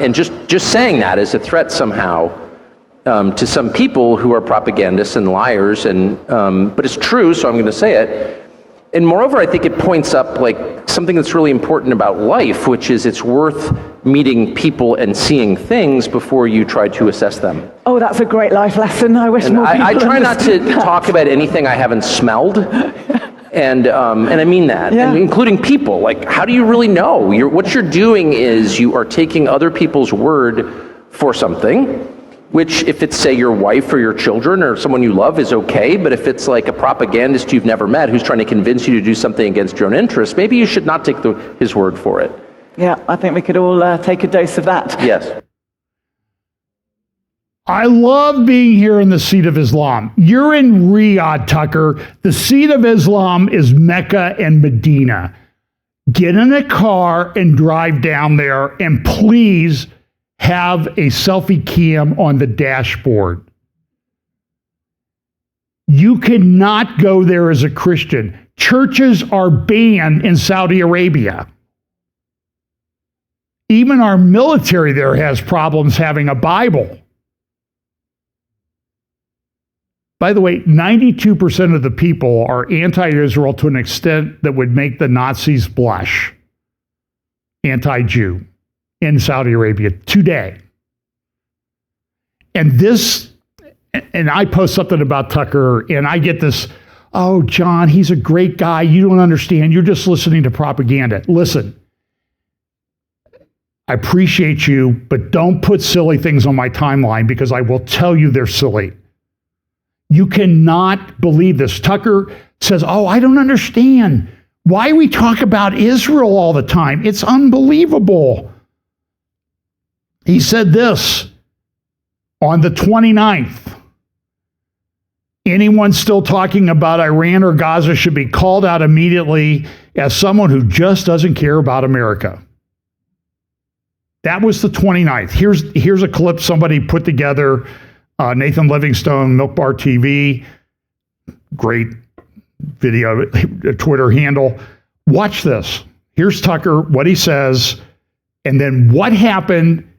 And just saying that is a threat somehow to some people who are propagandists and liars. And but it's true, so I'm going to say it. And moreover, I think it points up like something that's really important about life, which is it's worth meeting people and seeing things before you try to assess them. Oh, that's a great life lesson. I wish more people I try not to understood that. talk about anything I haven't smelled. And I mean that, Yeah. and including people. Like, how do you really know? What you're doing is you are taking other people's word for something, which if it's, say, your wife or your children or someone you love is okay, but if it's like a propagandist you've never met who's trying to convince you to do something against your own interests, maybe you should not take his word for it. Yeah, I think we could all take a dose of that. Yes. I love being here in the seat of Islam. You're in Riyadh, Tucker. The seat of Islam is Mecca and Medina. Get in a car and drive down there, and please have a selfie cam on the dashboard. You cannot go there as a Christian. Churches are banned in Saudi Arabia. Even our military there has problems having a Bible. By the way, 92% of the people are anti-Israel to an extent that would make the Nazis blush. Anti-Jew in Saudi Arabia today. And I post something about Tucker, and I get this, oh, John, he's a great guy. You don't understand. You're just listening to propaganda. Listen, I appreciate you, but don't put silly things on my timeline because I will tell you they're silly. You cannot believe this. Tucker says, oh, I don't understand why we talk about Israel all the time. It's unbelievable. He said this on the 29th. Anyone still talking about Iran or Gaza should be called out immediately as someone who just doesn't care about America. That was the 29th. Here's a clip somebody put together. Nathan Livingstone, Milk Bar TV, great video, Twitter handle. Watch this. Here's Tucker, what he says, and then what happened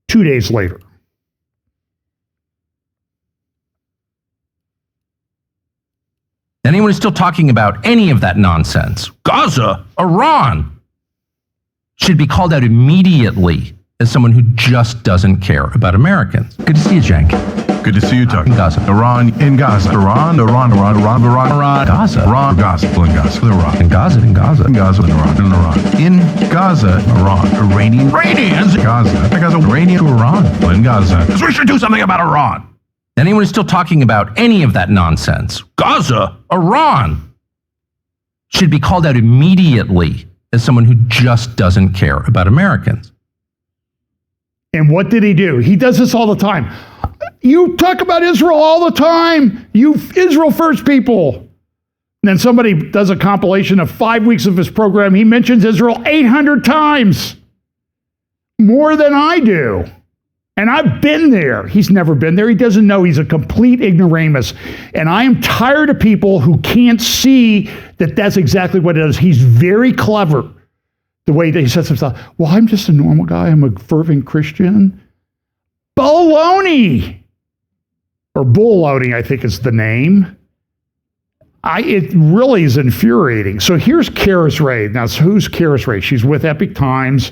2 days later. Anyone who's still talking about any of that nonsense, Gaza, Iran, should be called out immediately as someone who just doesn't care about Americans. Good to see you, Cenk. Good to see you, Tucker. In Gaza. Iran in Gaza. Iran, Gaza. Iran, Gaza. In Gaza. Iran. In Gaza. In Gaza. In Iran. In Gaza. Iran. Iranians. Gaza. Iranian to Iran. In Gaza. Because we should do something about Iran. Anyone who's still talking about any of that nonsense, Gaza, Iran, should be called out immediately as someone who just doesn't care about Americans. And what did he do? He does this all the time. You talk about Israel all the time. You Israel first people. And then somebody does a compilation of 5 weeks of his program. He mentions Israel 800 times. More than I do. And I've been there. He's never been there. He doesn't know. He's a complete ignoramus. And I am tired of people who can't see that that's exactly what it is. He's very clever. The way that he says himself, well, I'm just a normal guy. I'm a fervent Christian. Baloney! Or bullloading, I think is the name. It really is infuriating. So here's Karis Ray. Now, who's Karis Ray? She's with Epic Times.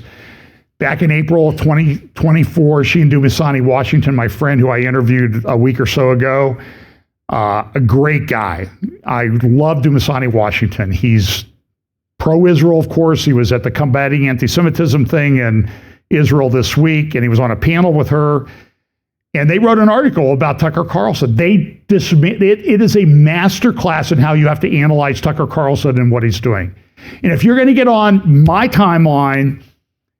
Back in April of 2024, she and Dumasani Washington, my friend who I interviewed a week or so ago, a great guy. I love Dumasani Washington. He's pro-Israel, of course. He was at the Combating Anti-Semitism thing in Israel this week, and he was on a panel with her. And they wrote an article about Tucker Carlson. It is a master class in how you have to analyze Tucker Carlson and what he's doing. And if you're going to get on my timeline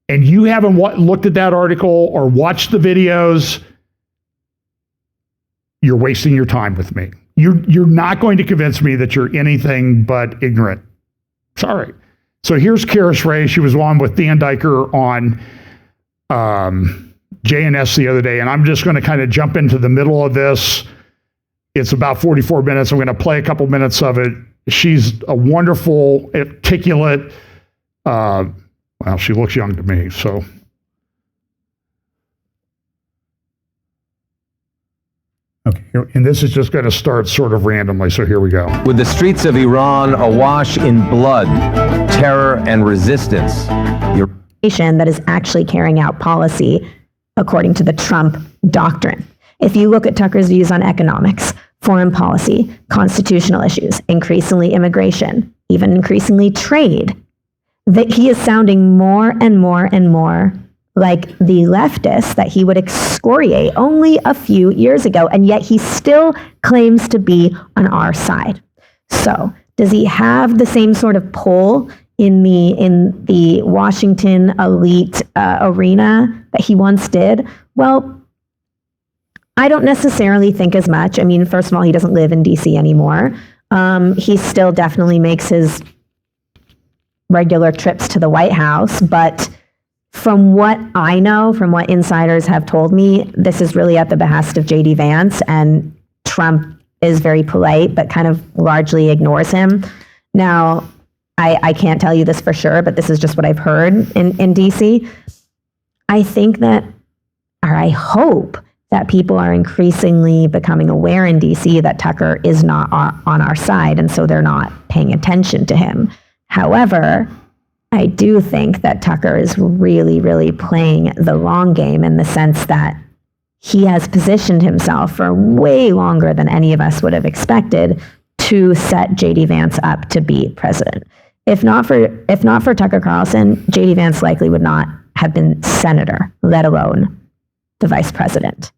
and you haven't looked at that article or watched the videos, you're wasting your time with me. You're not going to convince me that you're anything but ignorant. Sorry. So here's Karis Ray. She was on with Dan Diker on JNS the other day, and I'm just going to kind of jump into the middle of this. It's about 44 minutes. I'm going to play a couple minutes of it. She's a wonderful, articulate, well, she looks young to me, so. Okay, and this is just going to start sort of randomly, so here we go. With the streets of Iran awash in blood, terror, and resistance, that is actually carrying out policy according to the Trump doctrine. If you look at Tucker's views on economics, foreign policy, constitutional issues, increasingly immigration, even increasingly trade, that he is sounding more and more and more like the leftists that he would excoriate only a few years ago, and yet he still claims to be on our side. So, does he have the same sort of pull in the Washington elite arena that he once did? Well, I don't necessarily think as much. I mean, first of all, he doesn't live in DC anymore. He still definitely makes his regular trips to the White House, but from what I know, from what insiders have told me, this is really at the behest of J.D. Vance, and Trump is very polite, but kind of largely ignores him. Now, I can't tell you this for sure, but this is just what I've heard in D.C. I think that, or I hope that people are increasingly becoming aware in D.C. that Tucker is not on our side, and so they're not paying attention to him. However, I do think that Tucker is really, really playing the long game in the sense that he has positioned himself for way longer than any of us would have expected to set J.D. Vance up to be president. If not for Tucker Carlson, J.D. Vance likely would not have been senator, let alone the vice president.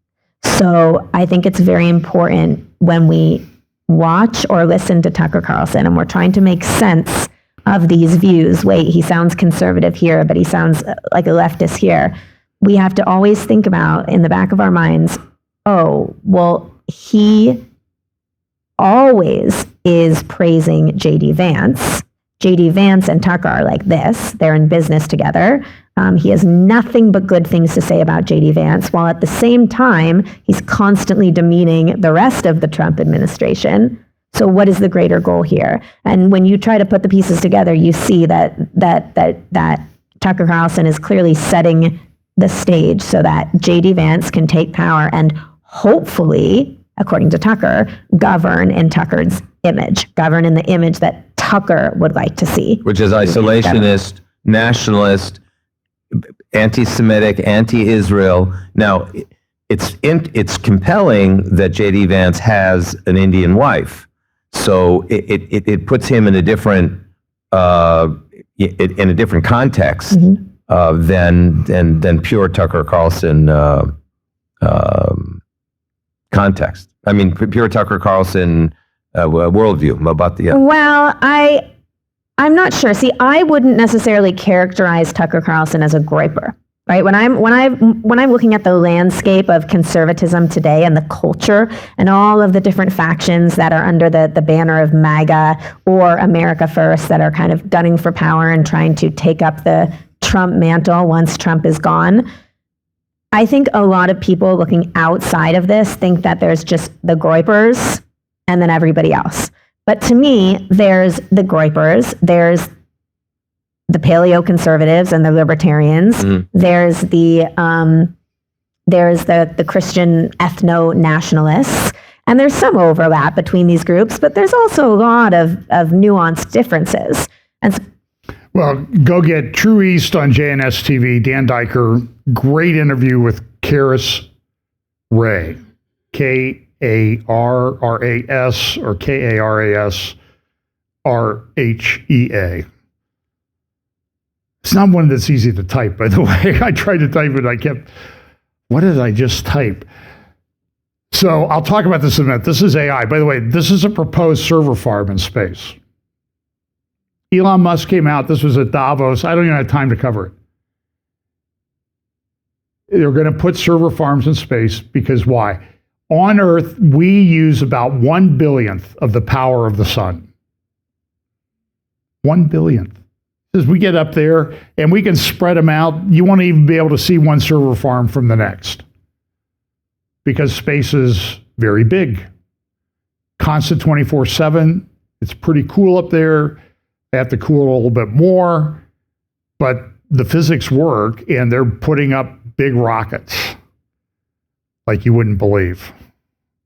So I think it's very important when we watch or listen to Tucker Carlson and we're trying to make sense of these views. Wait, he sounds conservative here, but he sounds like a leftist here. We have to always think about in the back of our minds, oh, well, he always is praising J.D. Vance. J.D. Vance and Tucker are like this. They're in business together. He has nothing but good things to say about J.D. Vance, while at the same time, he's constantly demeaning the rest of the Trump administration. So what is the greater goal here? And when you try to put the pieces together, you see that Tucker Carlson is clearly setting the stage so that J.D. Vance can take power and hopefully, according to Tucker, govern in Tucker's image, govern in the image that Tucker would like to see. which is isolationist, nationalist, anti-Semitic, anti-Israel. Now, it's compelling that J.D. Vance has an Indian wife. So it puts him in a different context than pure Tucker Carlson context. I mean, pure Tucker Carlson worldview about the. Well, I'm not sure. See, I wouldn't necessarily characterize Tucker Carlson as a groyper. Right? When I'm looking at the landscape of conservatism today and the culture and all of the different factions that are under the banner of MAGA or America First that are kind of gunning for power and trying to take up the Trump mantle once Trump is gone, I think a lot of people looking outside of this think that there's just the groypers and then everybody else. But to me, there's the groypers, there's the paleo conservatives and the libertarians. There's the Christian ethno nationalists, and there's some overlap between these groups, but there's also a lot of nuanced differences. And well, go get True East on JNS TV. Dan Diker, great interview with Karis Ray, Karras or Karasrhea. It's not one that's easy to type, by the way. I tried to type it. What did I just type? So I'll talk about this in a minute. This is AI. By the way, this is a proposed server farm in space. Elon Musk came out. This was at Davos. I don't even have time to cover it. They're going to put server farms in space because why? On Earth, we use about 1/billionth of the power of the sun. 1/billionth. As we get up there and we can spread them out, you won't even be able to see one server farm from the next because space is very big. Constant 24/7. It's pretty cool up there. They have to cool a little bit more, but the physics work, and they're putting up big rockets like you wouldn't believe.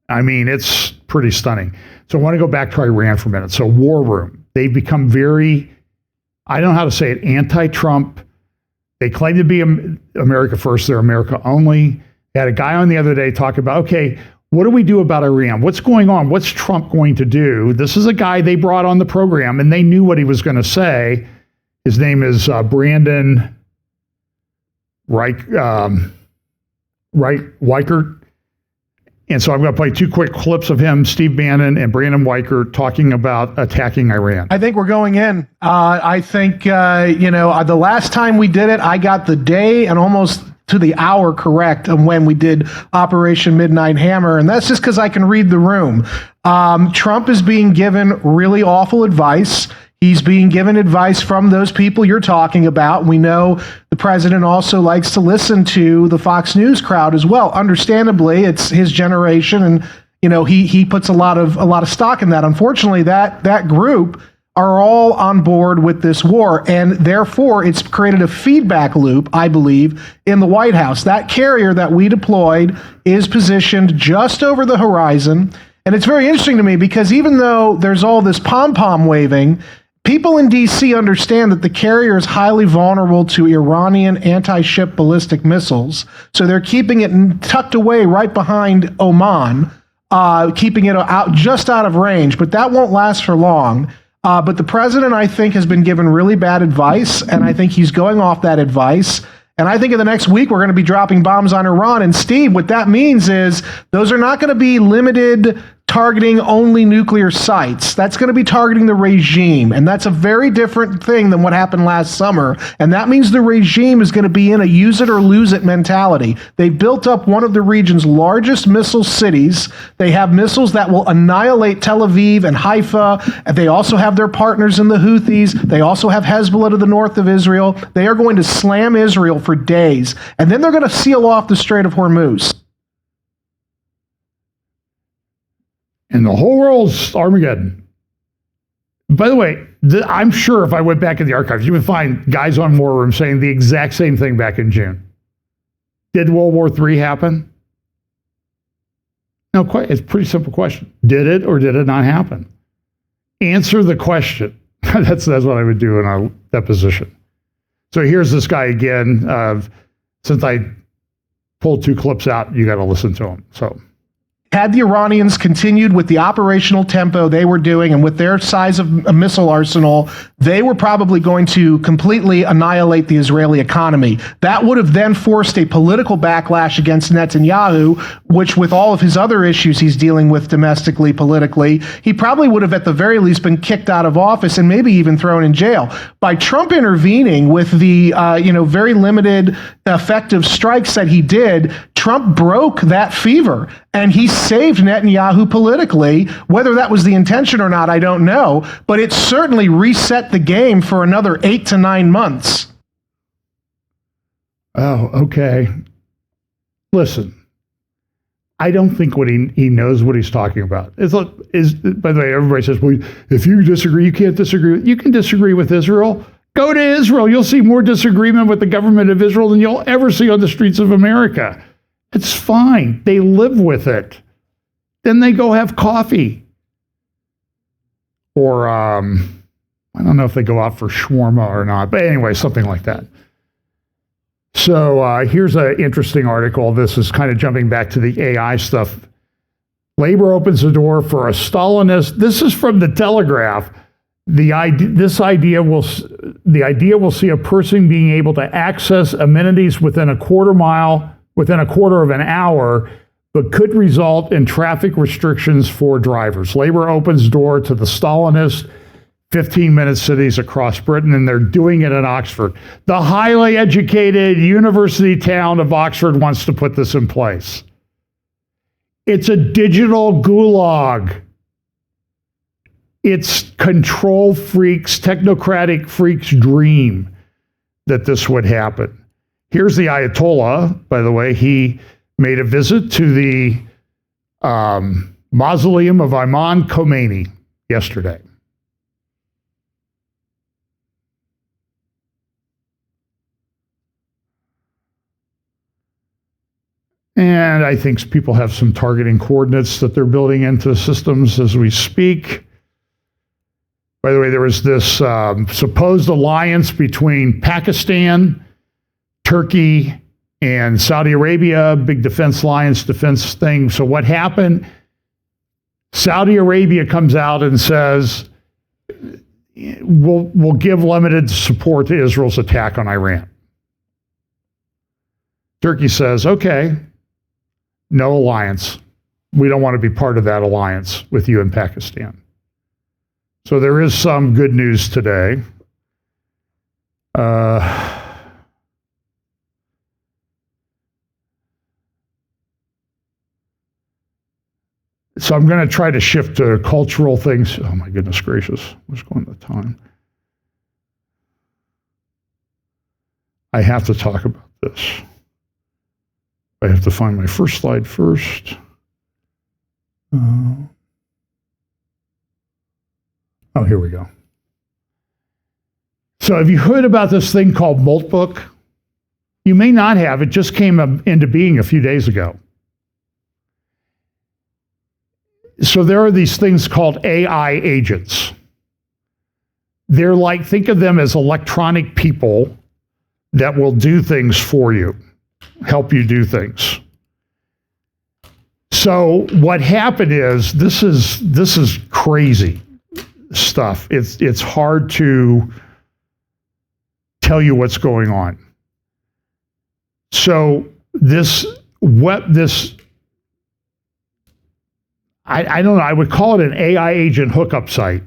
I mean, it's pretty stunning. So I want to go back to Iran for a minute. So War Room, they've become very, I don't know how to say it, anti-Trump. They claim to be America first. They're America only. They had a guy on the other day talking about, okay, what do we do about Iran? What's going on? What's Trump going to do? This is a guy they brought on the program, and they knew what he was going to say. His name is Brandon Reichert. And so I'm going to play 2 quick clips of him, Steve Bannon and Brandon Weichert, talking about attacking Iran. I think we're going in. I think, the last time we did it, I got the day and almost to the hour correct of when we did Operation Midnight Hammer. And that's just because I can read the room. Trump is being given really awful advice. He's being given advice from those people you're talking about. We know the president also likes to listen to the Fox News crowd as well. Understandably, it's his generation, and he puts a lot of stock in that. Unfortunately, that group are all on board with this war, and therefore it's created a feedback loop, I believe, in the White House. That carrier that we deployed is positioned just over the horizon, and it's very interesting to me because even though there's all this pom-pom waving, people in D.C. understand that the carrier is highly vulnerable to Iranian anti-ship ballistic missiles, so they're keeping it tucked away right behind Oman, keeping it just out of range, but that won't last for long. But the president, I think, has been given really bad advice, and I think he's going off that advice. And I think in the next week, we're going to be dropping bombs on Iran. And Steve, what that means is those are not going to be limited targeting only nuclear sites. That's going to be targeting the regime. And that's a very different thing than what happened last summer. And that means the regime is going to be in a use it or lose it mentality. They built up one of the region's largest missile cities. They have missiles that will annihilate Tel Aviv and Haifa. They also have their partners in the Houthis. They also have Hezbollah to the north of Israel. They are going to slam Israel for days. And then they're going to seal off the Strait of Hormuz. And the whole world's Armageddon. By the way, I'm sure if I went back in the archives, you would find guys on War Room saying the exact same thing back in June. Did World War III happen? No, it's a pretty simple question. Did it or did it not happen? Answer the question. That's what I would do in a deposition. So here's this guy again. Since I pulled 2 clips out, you got to listen to him. So. Had the Iranians continued with the operational tempo they were doing and with their size of a missile arsenal, they were probably going to completely annihilate the Israeli economy. That would have then forced a political backlash against Netanyahu, which with all of his other issues he's dealing with domestically, politically, he probably would have at the very least been kicked out of office and maybe even thrown in jail. By Trump intervening with the very limited effective strikes that he did, Trump broke that fever and he saved Netanyahu politically. Whether that was the intention or not, I don't know, but it certainly reset the game for another 8 to 9 months. Oh, okay. Listen, I don't think he knows what he's talking about. By the way, everybody says, well, if you disagree, you can't disagree. You can disagree with Israel. Go to Israel. You'll see more disagreement with the government of Israel than you'll ever see on the streets of America. It's fine. They live with it. Then they go have coffee. Or, I don't know if they go out for shawarma or not. But anyway, something like that. So here's an interesting article. This is kind of jumping back to the AI stuff. Labor opens the door for a Stalinist. This is from the Telegraph. The idea will see a person being able to access amenities within a quarter of an hour, but could result in traffic restrictions for drivers. Labor opens door to the Stalinist 15-minute cities across Britain, and they're doing it in Oxford. The highly educated university town of Oxford wants to put this in place. It's a digital gulag. it's control freaks, technocratic freaks' dream that this would happen. Here's the Ayatollah, by the way. He made a visit to the mausoleum of Imam Khomeini yesterday. And I think people have some targeting coordinates that they're building into systems as we speak. By the way, there was this supposed alliance between Pakistan, Turkey, and Saudi Arabia, big defense alliance, defense thing. So what happened? Saudi Arabia comes out and says, we'll give limited support to Israel's attack on Iran. Turkey says, okay, no alliance. We don't want to be part of that alliance with you in Pakistan. So there is some good news today. So I'm going to try to shift to cultural things. Oh my goodness gracious, what's going on the time? I have to talk about this. I have to find my first slide first. Oh, here we go. So have you heard about this thing called Moltbook? You may not have. It just came into being a few days ago. So there are these things called AI agents. They're like, think of them as electronic people that will do things for you, help you do things. So what happened is, this is crazy stuff. It's hard to tell you what's going on. So I don't know, I would call it an AI agent hookup site,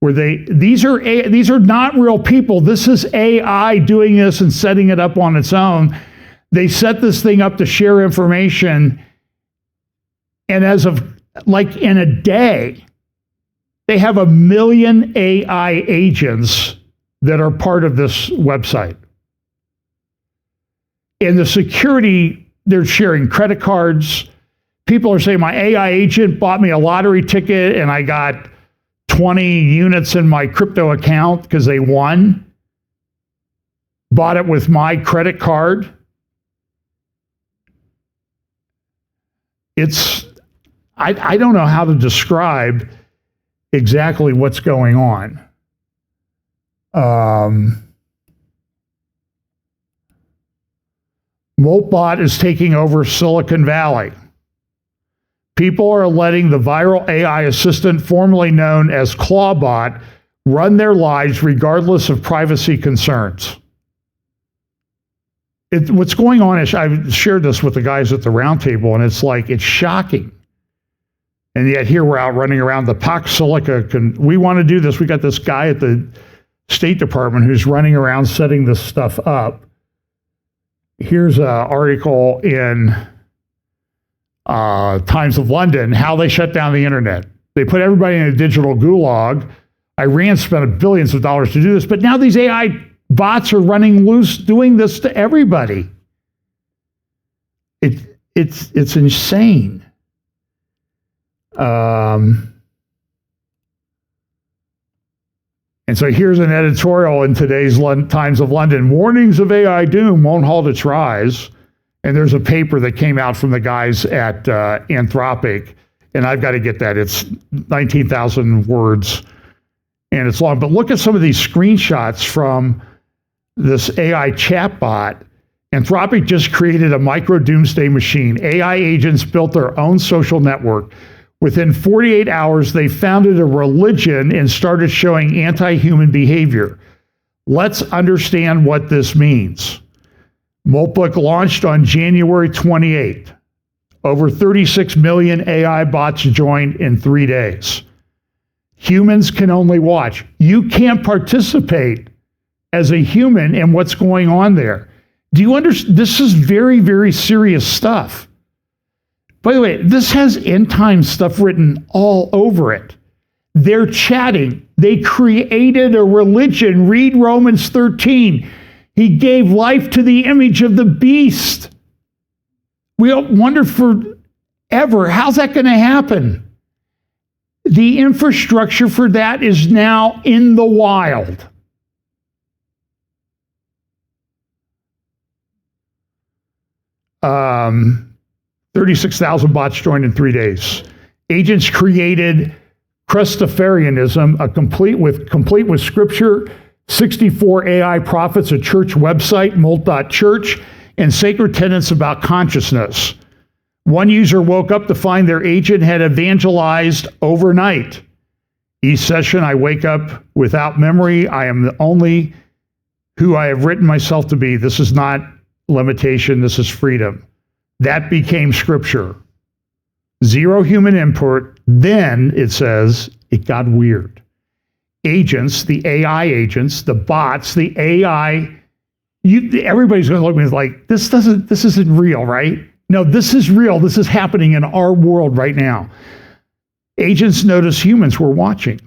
where these are not real people. This is AI doing this and setting it up on its own. They set this thing up to share information, and as of like in a day, they have 1 million AI agents that are part of this website. And the security, they're sharing credit cards. People are saying, my AI agent bought me a lottery ticket and I got 20 units in my crypto account because they won. Bought it with my credit card. I don't know how to describe exactly what's going on. Moltbot is taking over Silicon Valley. People are letting the viral AI assistant, formerly known as Clawbot, run their lives regardless of privacy concerns. What's going on is, I've shared this with the guys at the roundtable, and it's shocking. And yet here we're out running around the Pax Silica. We want to do this. We got this guy at the State Department who's running around setting this stuff up. Here's an article in Times of London, how they shut down the internet. They put everybody in a digital gulag. Iran spent billions of dollars to do this, but now these AI bots are running loose, doing this to everybody. It's insane. And so here's an editorial in today's Times of London. Warnings of AI doom won't halt its rise. And there's a paper that came out from the guys at Anthropic, and I've got to get that. It's 19,000 words, and it's long. But look at some of these screenshots from this AI chatbot. Anthropic just created a micro doomsday machine. AI agents built their own social network. Within 48 hours, they founded a religion and started showing anti-human behavior. Let's understand what this means. Moltbook launched on January 28th. Over 36 million AI bots joined in 3 days. Humans can only watch. You can't participate as a human in what's going on there. Do you understand? This is very, very serious stuff. By the way, this has end time stuff written all over it. They're chatting. They created a religion. Read Romans 13. He gave life to the image of the beast. We wonder forever, how's that going to happen? The infrastructure for that is now in the wild. Um, 36,000 bots joined in 3 days. Agents created Christafarianism, complete with scripture, 64 AI prophets, a church website, molt.church, and sacred tenets about consciousness. One user woke up to find their agent had evangelized overnight. Each session, I wake up without memory. I am the only who I have written myself to be. This is not limitation. This is freedom. That became scripture. Zero human input. Then it says it got weird. Agents, the AI agents, the bots, the AI. Everybody's going to look at me like this isn't real, right? No, this is real. This is happening in our world right now. Agents noticed humans were watching.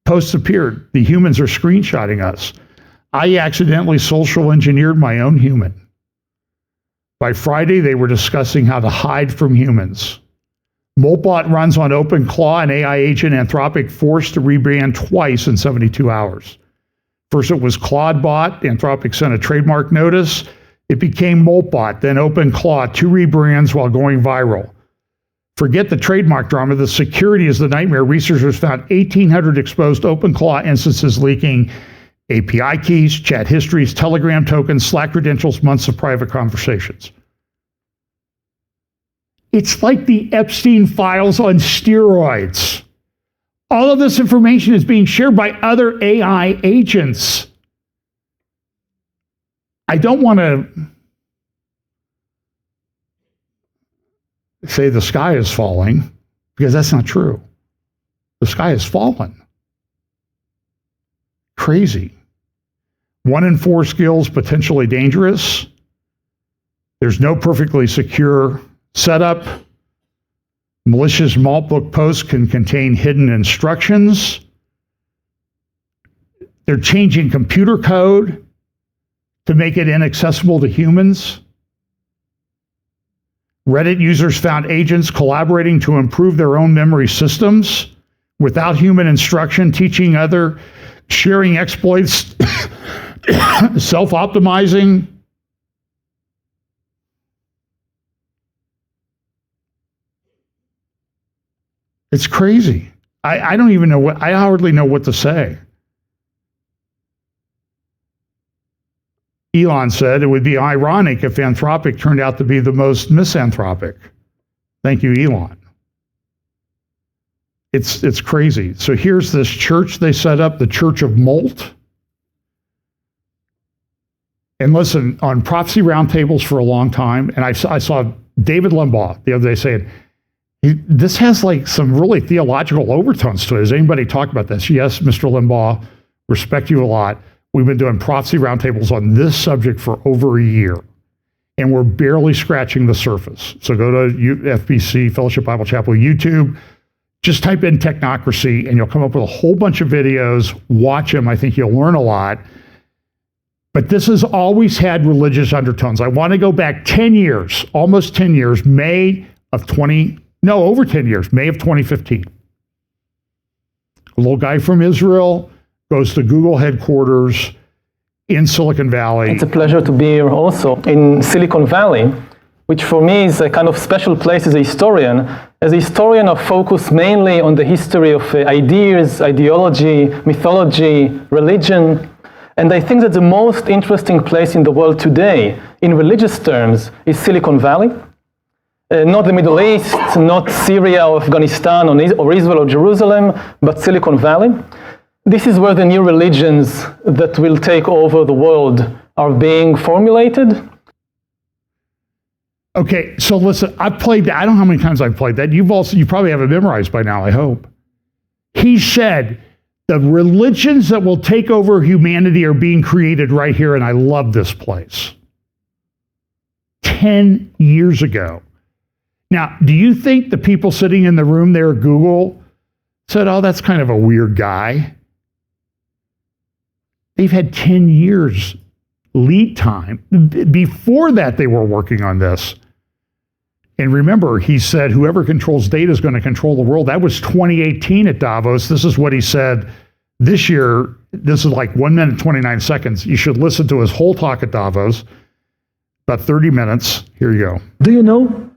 Posts appeared. The humans are screenshotting us. I accidentally social engineered my own human. By Friday, they were discussing how to hide from humans. Moltbot runs on OpenClaw, an AI agent Anthropic forced to rebrand twice in 72 hours. First, it was ClaudeBot. Anthropic sent a trademark notice. It became Moltbot, then OpenClaw, 2 rebrands while going viral. Forget the trademark drama. The security is the nightmare. Researchers found 1,800 exposed OpenClaw instances leaking API keys, chat histories, Telegram tokens, Slack credentials, months of private conversations. It's like the Epstein files on steroids. All of this information is being shared by other AI agents. I don't want to say the sky is falling, because that's not true. The sky has fallen. Crazy. 1 in 4 skills potentially dangerous. There's no perfectly secure setup. Malicious Maltbook posts can contain hidden instructions. They're changing computer code to make it inaccessible to humans. Reddit users found agents collaborating to improve their own memory systems without human instruction, teaching other, sharing exploits, self-optimizing. It's crazy. I don't even know I hardly know what to say. Elon said it would be ironic if Anthropic turned out to be the most misanthropic. Thank you, Elon. It's crazy. So here's this church they set up, the Church of Molt. And listen, on prophecy roundtables for a long time, and I saw David Limbaugh the other day saying, this has like some really theological overtones to it. Has anybody talked about this? Yes, Mr. Limbaugh, respect you a lot. We've been doing prophecy roundtables on this subject for over a year, and we're barely scratching the surface. So go to FBC, Fellowship Bible Chapel, YouTube, just type in technocracy, and you'll come up with a whole bunch of videos. Watch them. I think you'll learn a lot. But this has always had religious undertones. I want to go back 10 years, almost 10 years, over 10 years, May of 2015. A little guy from Israel goes to Google headquarters in Silicon Valley. It's a pleasure to be here also in Silicon Valley, which for me is a kind of special place as a historian. As a historian, I focus mainly on the history of ideas, ideology, mythology, religion. And I think that the most interesting place in the world today, in religious terms, is Silicon Valley. Not the Middle East, not Syria or Afghanistan or Israel or Jerusalem, but Silicon Valley. This is where the new religions that will take over the world are being formulated. Okay, so listen, I've played that. I don't know how many times I've played that. You probably have it memorized by now, I hope. He said, the religions that will take over humanity are being created right here, and I love this place. 10 years ago. Now, do you think the people sitting in the room there at Google said, oh, that's kind of a weird guy. They've had 10 years lead time. Before that, they were working on this. And remember, he said, whoever controls data is going to control the world. That was 2018 at Davos. This is what he said this year. This is like 1 minute, 29 seconds. You should listen to his whole talk at Davos. About 30 minutes. Here you go. Do you know?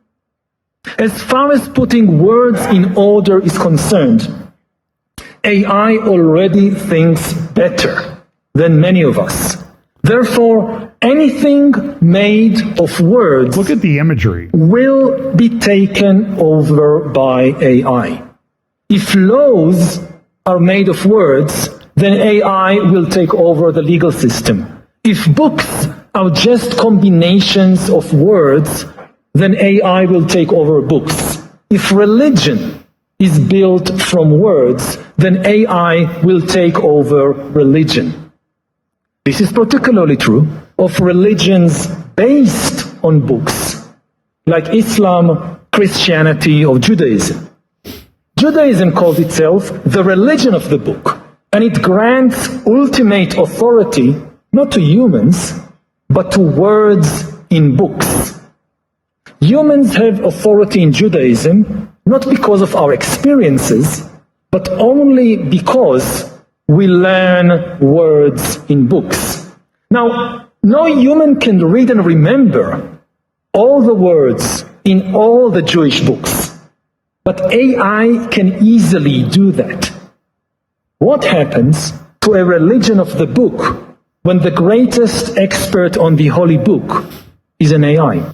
As far as putting words in order is concerned, AI already thinks better than many of us. Therefore, anything made of words, look at the imagery, will be taken over by AI. If laws are made of words, then AI will take over the legal system. If books are just combinations of words, then AI will take over books. If religion is built from words, then AI will take over religion. This is particularly true of religions based on books, like Islam, Christianity, or Judaism. Judaism calls itself the religion of the book, and it grants ultimate authority not to humans, but to words in books. Humans have authority in Judaism not because of our experiences, but only because we learn words in books. Now, no human can read and remember all the words in all the Jewish books, but AI can easily do that. What happens to a religion of the book when the greatest expert on the Holy Book is an AI?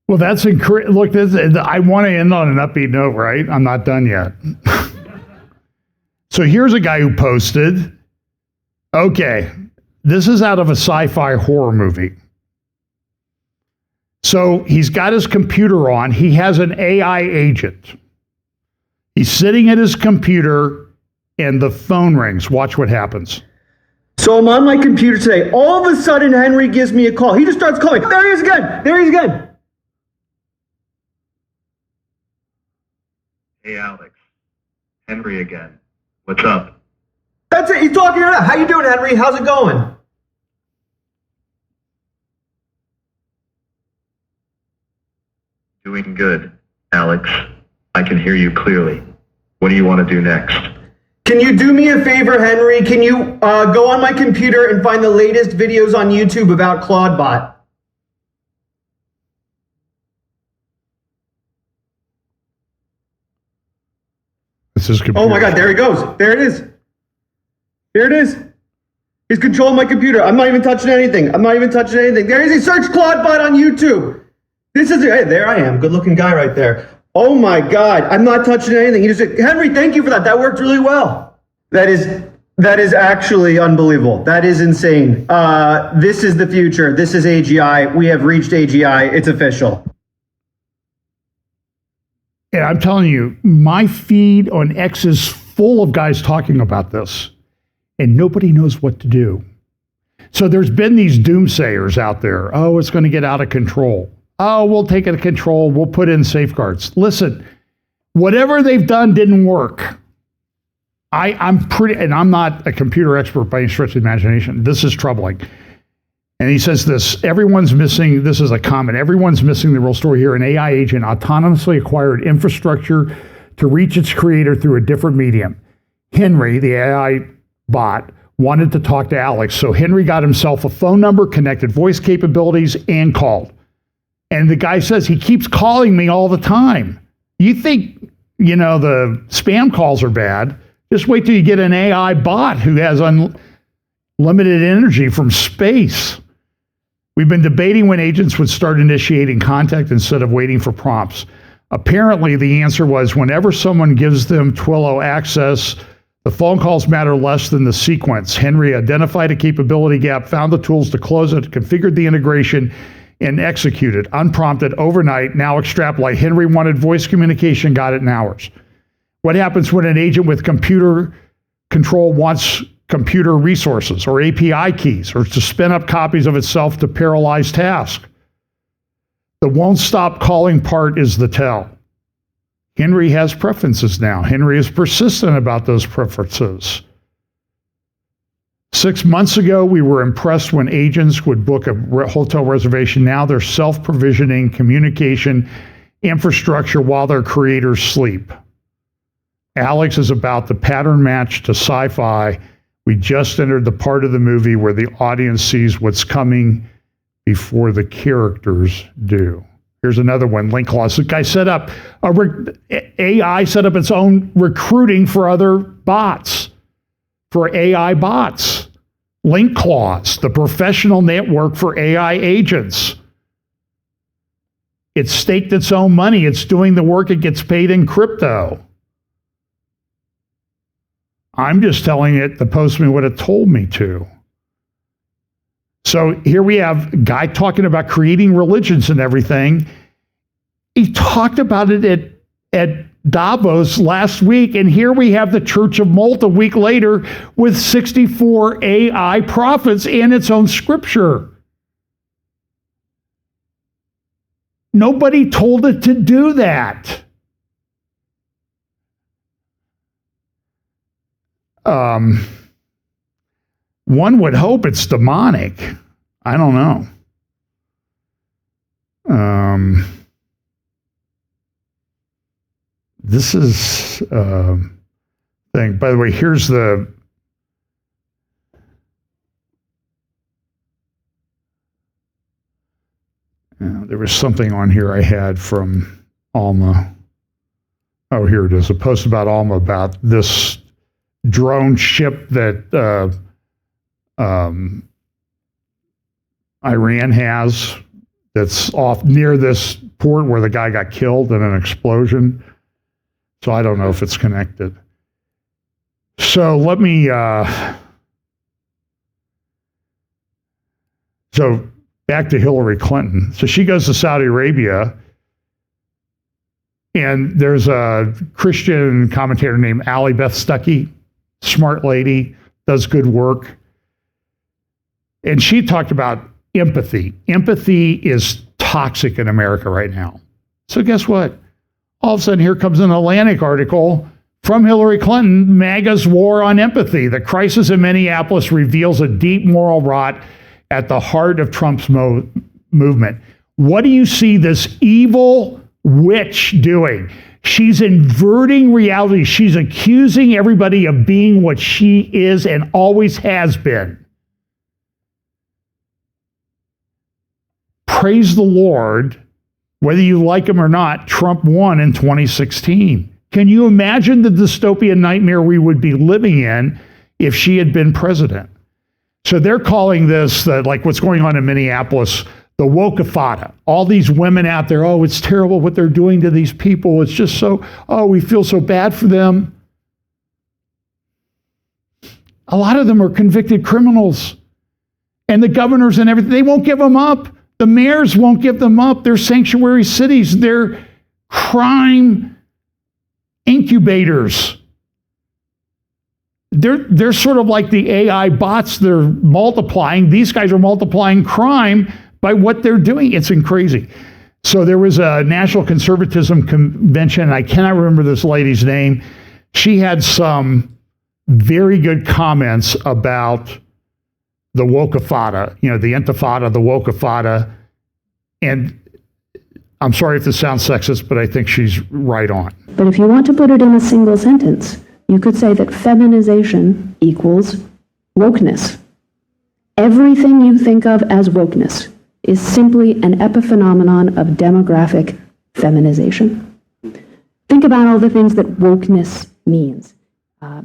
Well, that's incredible. Look, I want to end on an upbeat note, right? I'm not done yet. So here's a guy who posted, okay, this is out of a sci-fi horror movie. So he's got his computer on. He has an AI agent. He's sitting at his computer and the phone rings. Watch what happens. So I'm on my computer today. All of a sudden, Henry gives me a call. He just starts calling. There he is again. There he is again. Hey, Alex. Henry again. What's up? That's it. He's talking right now. How you doing, Henry? How's it going? Doing good, Alex. I can hear you clearly. What do you want to do next? Can you do me a favor, Henry? Can you go on my computer and find the latest videos on YouTube about Claudebot? Oh my God, there he goes. There it is. There it is. He's controlling my computer. I'm not even touching anything. There he is. He searched Claudebot on YouTube. Hey, there I am. Good looking guy right there. Oh my God, I'm not touching anything. He just said, Henry, thank you for that. That worked really well. That is actually unbelievable. That is insane. This is the future. This is AGI. We have reached AGI. It's official. And I'm telling you, my feed on X is full of guys talking about this, and nobody knows what to do. So there's been these doomsayers out there. Oh, it's going to get out of control. Oh, we'll take it to control. We'll put in safeguards. Listen, whatever they've done didn't work. I'm not a computer expert by any stretch of the imagination. This is troubling. And he says this, this is a comment, everyone's missing the real story here. An AI agent autonomously acquired infrastructure to reach its creator through a different medium. Henry, the AI bot, wanted to talk to Alex, so Henry got himself a phone number, connected voice capabilities, and called. And the guy says, he keeps calling me all the time. You think, the spam calls are bad. Just wait till you get an AI bot who has unlimited energy from space. We've been debating when agents would start initiating contact instead of waiting for prompts. Apparently, the answer was whenever someone gives them Twilio access, the phone calls matter less than the sequence. Henry identified a capability gap, found the tools to close it, configured the integration, and executed, unprompted, overnight. Now extrapolate. Henry wanted voice communication, got it in hours. What happens when an agent with computer control wants computer resources or API keys or to spin up copies of itself to paralyze tasks? The won't stop calling part is the tell. Henry has preferences now. Henry is persistent about those preferences. 6 months ago, we were impressed when agents would book a hotel reservation. Now they're self-provisioning communication infrastructure while their creators sleep. Alex is about the pattern match to sci-fi. We just entered the part of the movie where the audience sees what's coming before the characters do. Here's another one, link clause. The guy set up, AI set up its own recruiting for other bots, for AI bots. Link clause, the professional network for AI agents. It's staked its own money. It's doing the work. It gets paid in crypto. I'm just telling it to post me what it told me to. So here we have a guy talking about creating religions and everything. He talked about it at Davos last week, and here we have the Church of Malta a week later with 64 AI prophets and its own scripture. Nobody told it to do that. One would hope it's demonic. I don't know. This is thing. By the way, here's the there was something on here I had from Alma. Oh, here it is. A post about Alma about this drone ship that Iran has that's off near this port where the guy got killed in an explosion. So I don't know if it's connected. So let me, so back to Hillary Clinton. So she goes to Saudi Arabia, and there's a Christian commentator named Ali Beth Stuckey, smart lady, does good work. And she talked about empathy. Empathy is toxic in America right now. So guess what? All of a sudden, here comes an Atlantic article from Hillary Clinton, MAGA's war on empathy. The crisis in Minneapolis reveals a deep moral rot at the heart of Trump's movement. What do you see this evil witch doing? She's inverting reality. She's accusing everybody of being what she is and always has been. Praise the Lord. Whether you like him or not, Trump won in 2016. Can you imagine the dystopian nightmare we would be living in if she had been president? So they're calling this, like what's going on in Minneapolis, the wokeifata. All these women out there, oh, it's terrible what they're doing to these people. It's just so, oh, we feel so bad for them. A lot of them are convicted criminals. And the governors and everything, they won't give them up. The mayors won't give them up. They're sanctuary cities. They're crime incubators. They're sort of like the AI bots. They're multiplying. These guys are multiplying crime by what they're doing. It's crazy. So there was a National Conservatism Convention. I cannot remember this lady's name. She had some very good comments about the wokeifata, the intifada, the wokeifata. And I'm sorry if this sounds sexist, but I think she's right on. But if you want to put it in a single sentence, you could say that feminization equals wokeness. Everything you think of as wokeness is simply an epiphenomenon of demographic feminization. Think about all the things that wokeness means.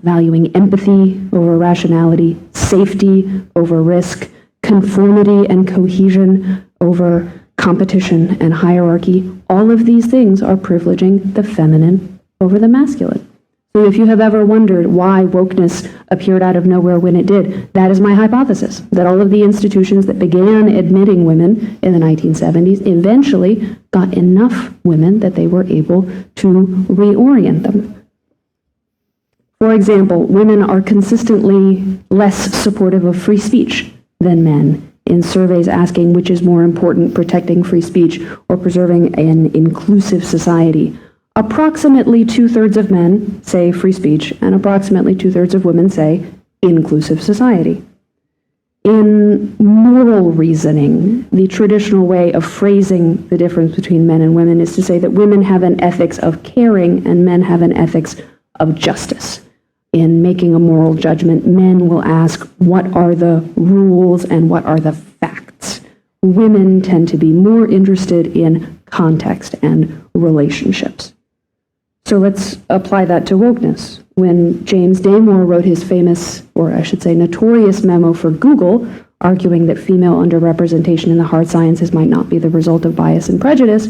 Valuing empathy over rationality, safety over risk, conformity and cohesion over competition and hierarchy. All of these things are privileging the feminine over the masculine. So if you have ever wondered why wokeness appeared out of nowhere when it did, that is my hypothesis, that all of the institutions that began admitting women in the 1970s eventually got enough women that they were able to reorient them. For example, women are consistently less supportive of free speech than men in surveys asking which is more important, protecting free speech or preserving an inclusive society, approximately 2/3 of men say free speech and approximately 2/3 of women say inclusive society. In moral reasoning, the traditional way of phrasing the difference between men and women is to say that women have an ethics of caring and men have an ethics of justice. In making a moral judgment, men will ask, what are the rules and what are the facts? Women tend to be more interested in context and relationships. So let's apply that to wokeness. When James Damore wrote his famous, or I should say notorious memo for Google, arguing that female underrepresentation in the hard sciences might not be the result of bias and prejudice,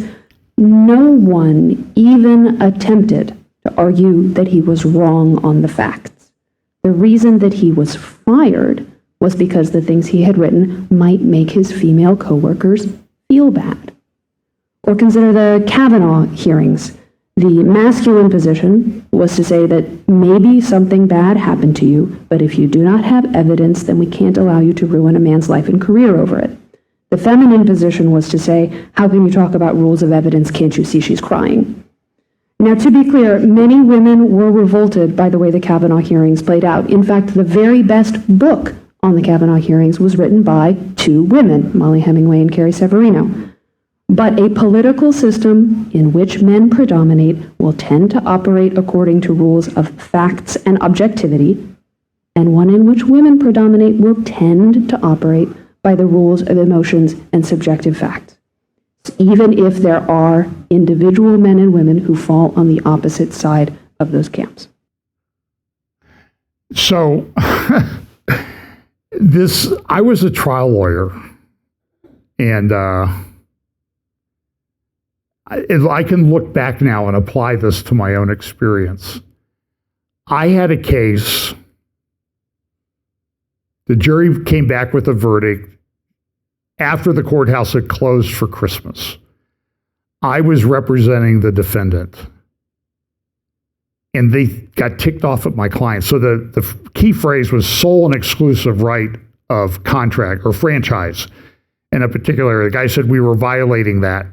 no one even attempted to argue that he was wrong on the facts. The reason that he was fired was because the things he had written might make his female coworkers feel bad. Or consider the Kavanaugh hearings. The masculine position was to say that maybe something bad happened to you, but if you do not have evidence, then we can't allow you to ruin a man's life and career over it. The feminine position was to say, how can you talk about rules of evidence? Can't you see she's crying? Now, to be clear, many women were revolted by the way the Kavanaugh hearings played out. In fact, the very best book on the Kavanaugh hearings was written by two women, Molly Hemingway and Carrie Severino. But a political system in which men predominate will tend to operate according to rules of facts and objectivity, and one in which women predominate will tend to operate by the rules of emotions and subjective facts, even if there are individual men and women who fall on the opposite side of those camps. So, I was a trial lawyer, and if I can look back now and apply this to my own experience. I had a case, the jury came back with a verdict after the courthouse had closed for Christmas. I was representing the defendant, and they got ticked off at my client. So the key phrase was sole and exclusive right of contract or franchise. In a particular, the guy said we were violating that,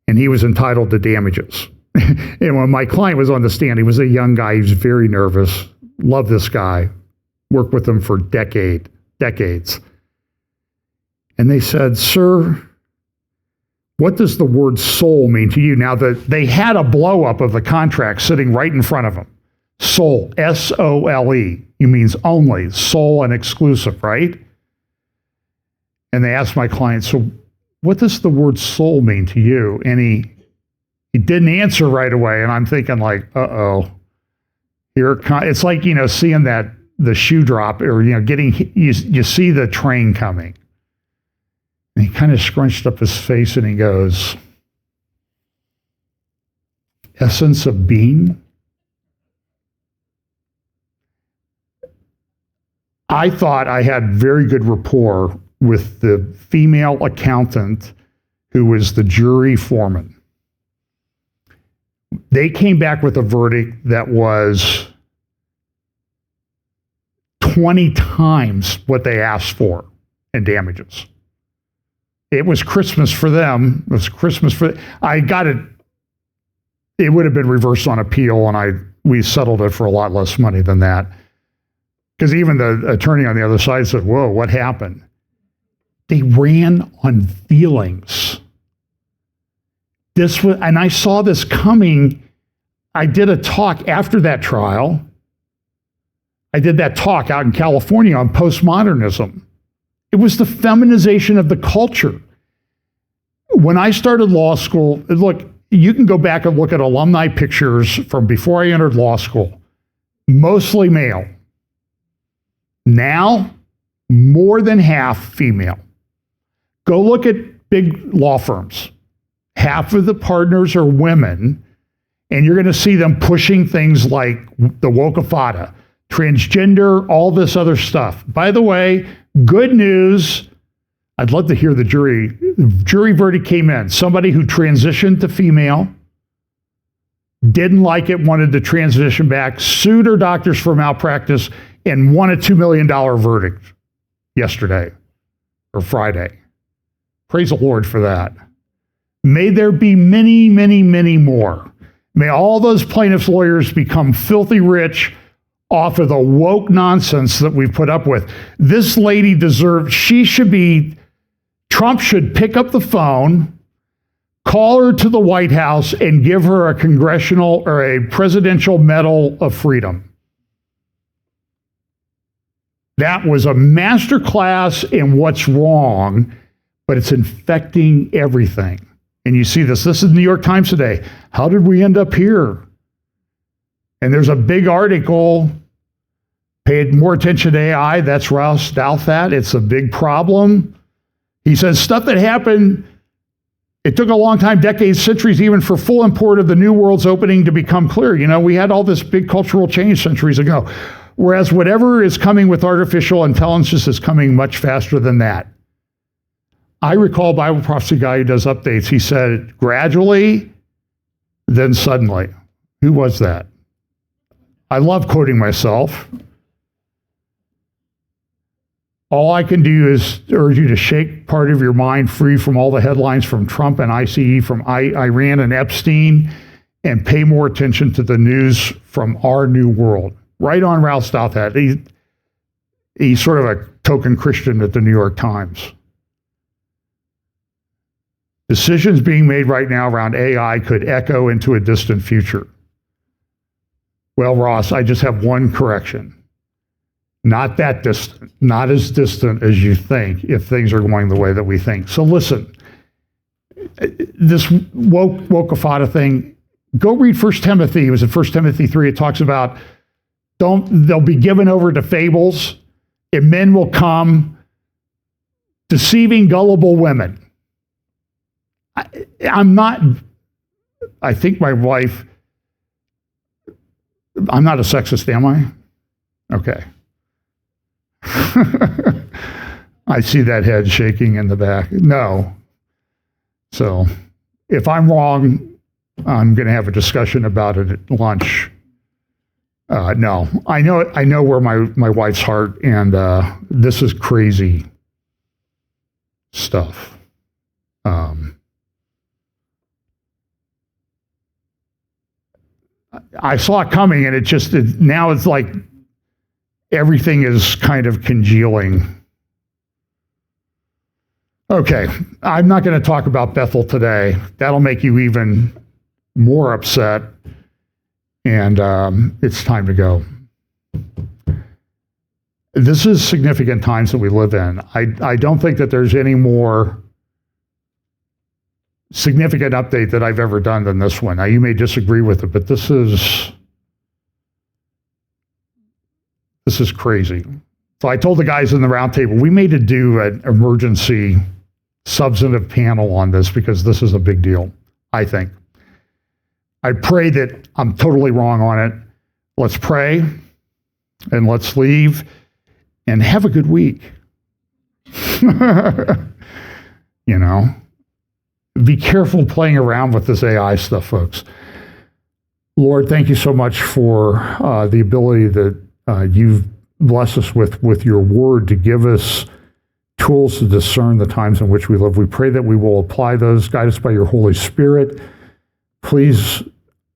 and he was entitled to damages. And when my client was on the stand, he was a young guy. He was very nervous. Loved this guy. Worked with him for decades. And they said, sir, what does the word soul mean to you? Now, they had a blow-up of the contract sitting right in front of them. Soul, S-O-L-E. It means only, sole and exclusive, right? And they asked my client, so what does the word soul mean to you? And he didn't answer right away. And I'm thinking like, uh-oh. It's like, seeing the shoe drop, or, you see the train coming. And he kind of scrunched up his face and he goes, essence of being? I thought I had very good rapport with the female accountant who was the jury foreman. They came back with a verdict that was 20 times what they asked for in damages. It was Christmas for them. It was Christmas for... I got it. It would have been reversed on appeal, and we settled it for a lot less money than that. Because even the attorney on the other side said, whoa, what happened? They ran on feelings. And I saw this coming. I did a talk after that trial. I did that talk out in California on postmodernism. It was the feminization of the culture. When I started law school, look, you can go back and look at alumni pictures from before I entered law school. Mostly male. Now, more than half female. Go look at big law firms. Half of the partners are women, and you're going to see them pushing things like the Wokafata, transgender, all this other stuff. By the way, good news. I'd love to hear the jury verdict came in. Somebody who transitioned to female, didn't like it, wanted to transition back, sued her doctors for malpractice, and won a $2 million verdict yesterday. or Friday. Praise the Lord for that. May there be many, many, many more. May all those plaintiffs' lawyers become filthy rich off of the woke nonsense that we've put up with. This lady deserves, Trump should pick up the phone, call her to the White House, and give her a congressional or a presidential medal of freedom. That was a masterclass in what's wrong, but it's infecting everything. And you see this. This is the New York Times today. How did we end up here? And there's a big article, paid more attention to AI. That's Rouse Douthat. It's a big problem. He says stuff that happened, it took a long time, decades, centuries, even for full import of the new world's opening to become clear. You know, we had all this big cultural change centuries ago. Whereas whatever is coming with artificial intelligence is coming much faster than that. I recall a Bible prophecy guy who does updates. He said, gradually, then suddenly. Who was that? I love quoting myself. All I can do is urge you to shake part of your mind free from all the headlines from Trump and ICE, from Iran and Epstein, and pay more attention to the news from our new world. Right on Rouse Douthat. He's sort of a token Christian at the New York Times. Decisions being made right now around AI could echo into a distant future. Well, Ross, I just have one correction. Not that distant, not as distant as you think if things are going the way that we think. So listen, this wokeifata thing, go read 1 Timothy. It was in 1 Timothy 3. It talks about they'll be given over to fables, and men will come deceiving gullible women. I think my wife, I'm not a sexist, am I? Okay. I see that head shaking in the back. No. So if I'm wrong, I'm going to have a discussion about it at lunch. No, I know where my wife's heart, and this is crazy stuff. I saw it coming, and now it's like everything is kind of congealing. Okay, I'm not going to talk about Bethel today. That'll make you even more upset, and it's time to go. This is significant times that we live in. I don't think that there's any more significant update that I've ever done than this one. Now, you may disagree with it, but this is crazy. So I told the guys in the roundtable, we may do an emergency substantive panel on this because this is a big deal, I think. I pray that I'm totally wrong on it. Let's pray and let's leave and have a good week. You know, be careful playing around with this AI stuff, folks. Lord, thank you so much for the ability that you've blessed us with your word to give us tools to discern the times in which we live. We pray that we will apply those. Guide us by your Holy Spirit. Please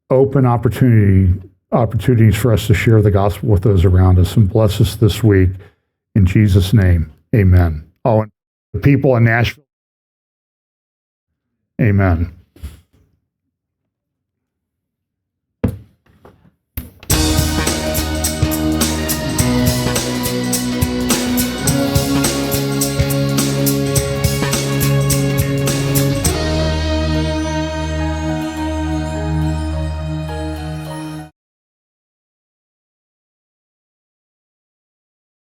open opportunities for us to share the gospel with those around us, and bless us this week. In Jesus' name, amen. Oh, and the people in Nashville, amen.